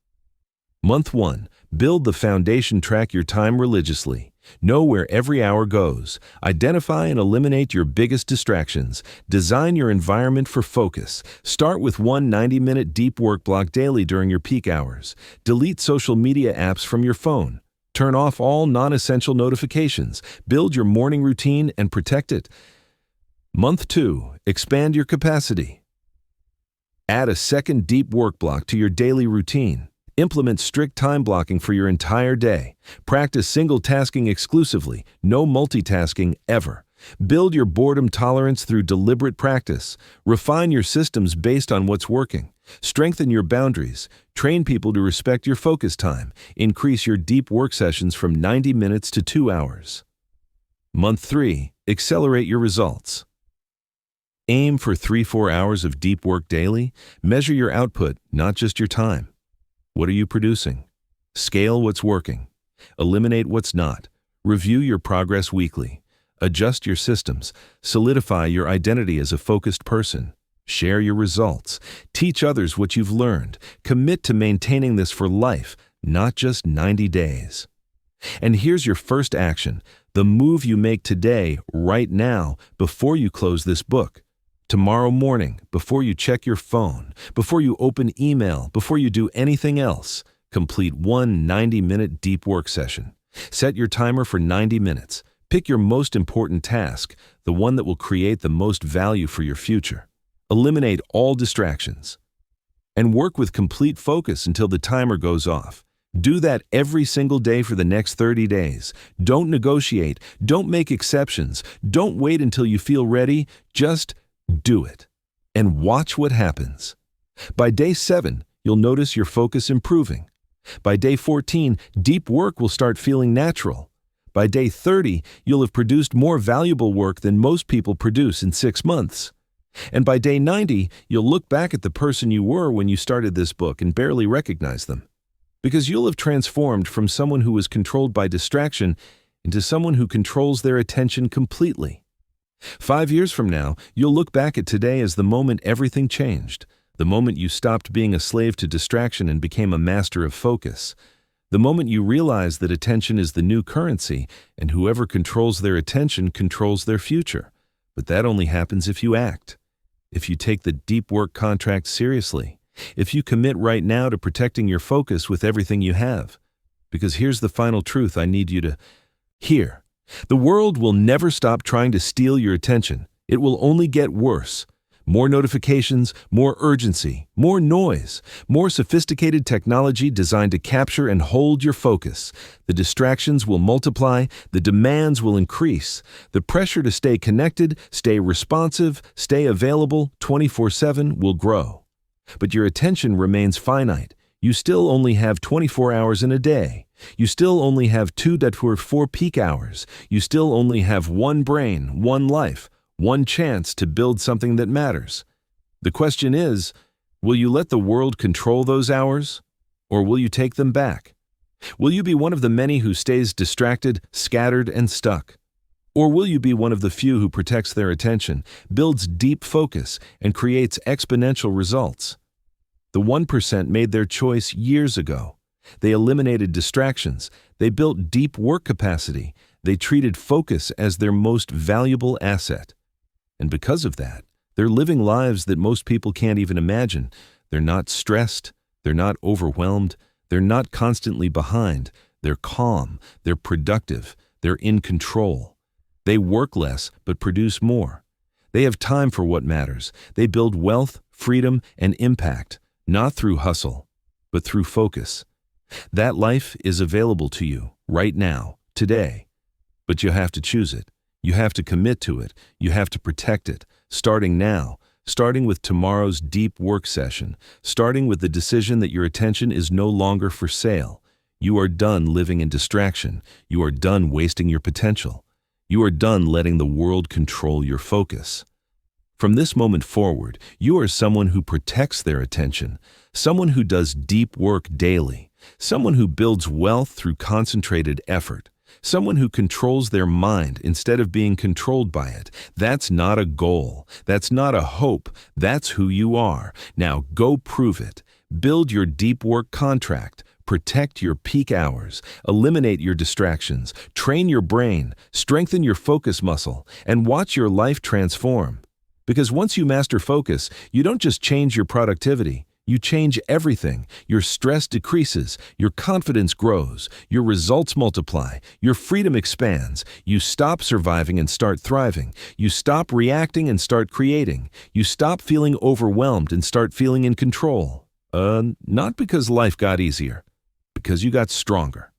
Month 1. Build the foundation. Track your time religiously. Know where every hour goes. Identify and eliminate your biggest distractions. Design your environment for focus. Start with one 90-minute deep work block daily during your peak hours. Delete social media apps from your phone. Turn off all non-essential notifications. Build your morning routine and protect it. Month 2. Expand your capacity. Add a second deep work block to your daily routine. Implement strict time blocking for your entire day. Practice single tasking exclusively, no multitasking ever. Build your boredom tolerance through deliberate practice. Refine your systems based on what's working. Strengthen your boundaries. Train people to respect your focus time. Increase your deep work sessions from 90 minutes to 2 hours. Month 3. Accelerate your results. Aim for 3-4 hours of deep work daily. Measure your output, not just your time. What are you producing? Scale what's working. Eliminate what's not. Review your progress weekly. Adjust your systems. Solidify your identity as a focused person. Share your results. Teach others what you've learned. Commit to maintaining this for life, not just 90 days. And here's your first action, the move you make today, right now, before you close this book. Tomorrow morning, before you check your phone, before you open email, before you do anything else, complete one 90-minute deep work session. Set your timer for 90 minutes. Pick your most important task, the one that will create the most value for your future. Eliminate all distractions. And work with complete focus until the timer goes off. Do that every single day for the next 30 days. Don't negotiate. Don't make exceptions. Don't wait until you feel ready. Just do it. And watch what happens. By day 7, you'll notice your focus improving. By day 14, deep work will start feeling natural. By day 30, you'll have produced more valuable work than most people produce in 6 months. And by day 90, you'll look back at the person you were when you started this book and barely recognize them. Because you'll have transformed from someone who was controlled by distraction into someone who controls their attention completely. 5 years from now, you'll look back at today as the moment everything changed, the moment you stopped being a slave to distraction and became a master of focus. The moment you realize that attention is the new currency, and whoever controls their attention controls their future. But that only happens if you act. If you take the deep work contract seriously. If you commit right now to protecting your focus with everything you have. Because here's the final truth I need you to hear. The world will never stop trying to steal your attention. It will only get worse. More notifications, more urgency, more noise, more sophisticated technology designed to capture and hold your focus. The distractions will multiply, the demands will increase. The pressure to stay connected, stay responsive, stay available 24/7 will grow. But your attention remains finite. You still only have 24 hours in a day. You still only have 2.4 peak hours. You still only have one brain, one life. One chance to build something that matters. The question is, will you let the world control those hours? Or will you take them back? Will you be one of the many who stays distracted, scattered, and stuck? Or will you be one of the few who protects their attention, builds deep focus, and creates exponential results? The 1% made their choice years ago. They eliminated distractions. They built deep work capacity. They treated focus as their most valuable asset. And because of that, they're living lives that most people can't even imagine. They're not stressed. They're not overwhelmed. They're not constantly behind. They're calm. They're productive. They're in control. They work less but produce more. They have time for what matters. They build wealth, freedom, and impact, not through hustle, but through focus. That life is available to you right now, today. But you have to choose it. You have to commit to it. You have to protect it, starting now, starting with tomorrow's deep work session, starting with the decision that your attention is no longer for sale. You are done living in distraction. You are done wasting your potential. You are done letting the world control your focus. From this moment forward, you are someone who protects their attention, someone who does deep work daily, someone who builds wealth through concentrated effort. Someone who controls their mind instead of being controlled by it. That's not a goal. That's not a hope. That's who you are. Now go prove it. Build your deep work contract. Protect your peak hours. Eliminate your distractions. Train your brain. Strengthen your focus muscle. And watch your life transform. Because once you master focus, you don't just change your productivity. You change everything. Your stress decreases, your confidence grows, your results multiply, your freedom expands. You stop surviving and start thriving. You stop reacting and start creating. You stop feeling overwhelmed and start feeling in control. Not because life got easier, because you got stronger.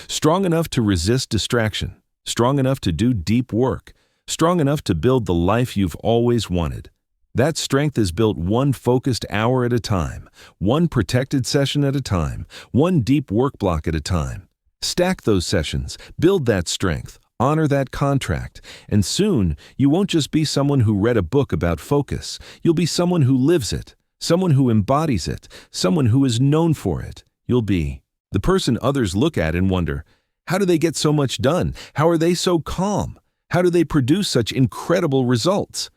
Strong enough to resist distraction, strong enough to do deep work, strong enough to build the life you've always wanted. That strength is built one focused hour at a time, one protected session at a time, one deep work block at a time. Stack those sessions, build that strength, honor that contract, and soon you won't just be someone who read a book about focus. You'll be someone who lives it, someone who embodies it, someone who is known for it. You'll be the person others look at and wonder, how do they get so much done? How are they so calm? How do they produce such incredible results?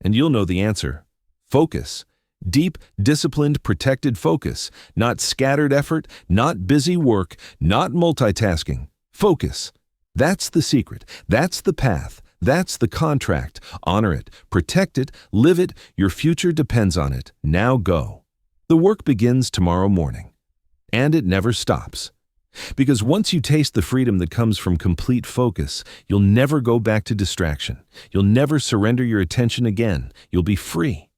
And you'll know the answer. Focus. Deep, disciplined, protected focus. Not scattered effort, not busy work, not multitasking. Focus. That's the secret. That's the path. That's the contract. Honor it. Protect it. Live it. Your future depends on it. Now go. The work begins tomorrow morning. And it never stops. Because once you taste the freedom that comes from complete focus, you'll never go back to distraction. You'll never surrender your attention again. You'll be free.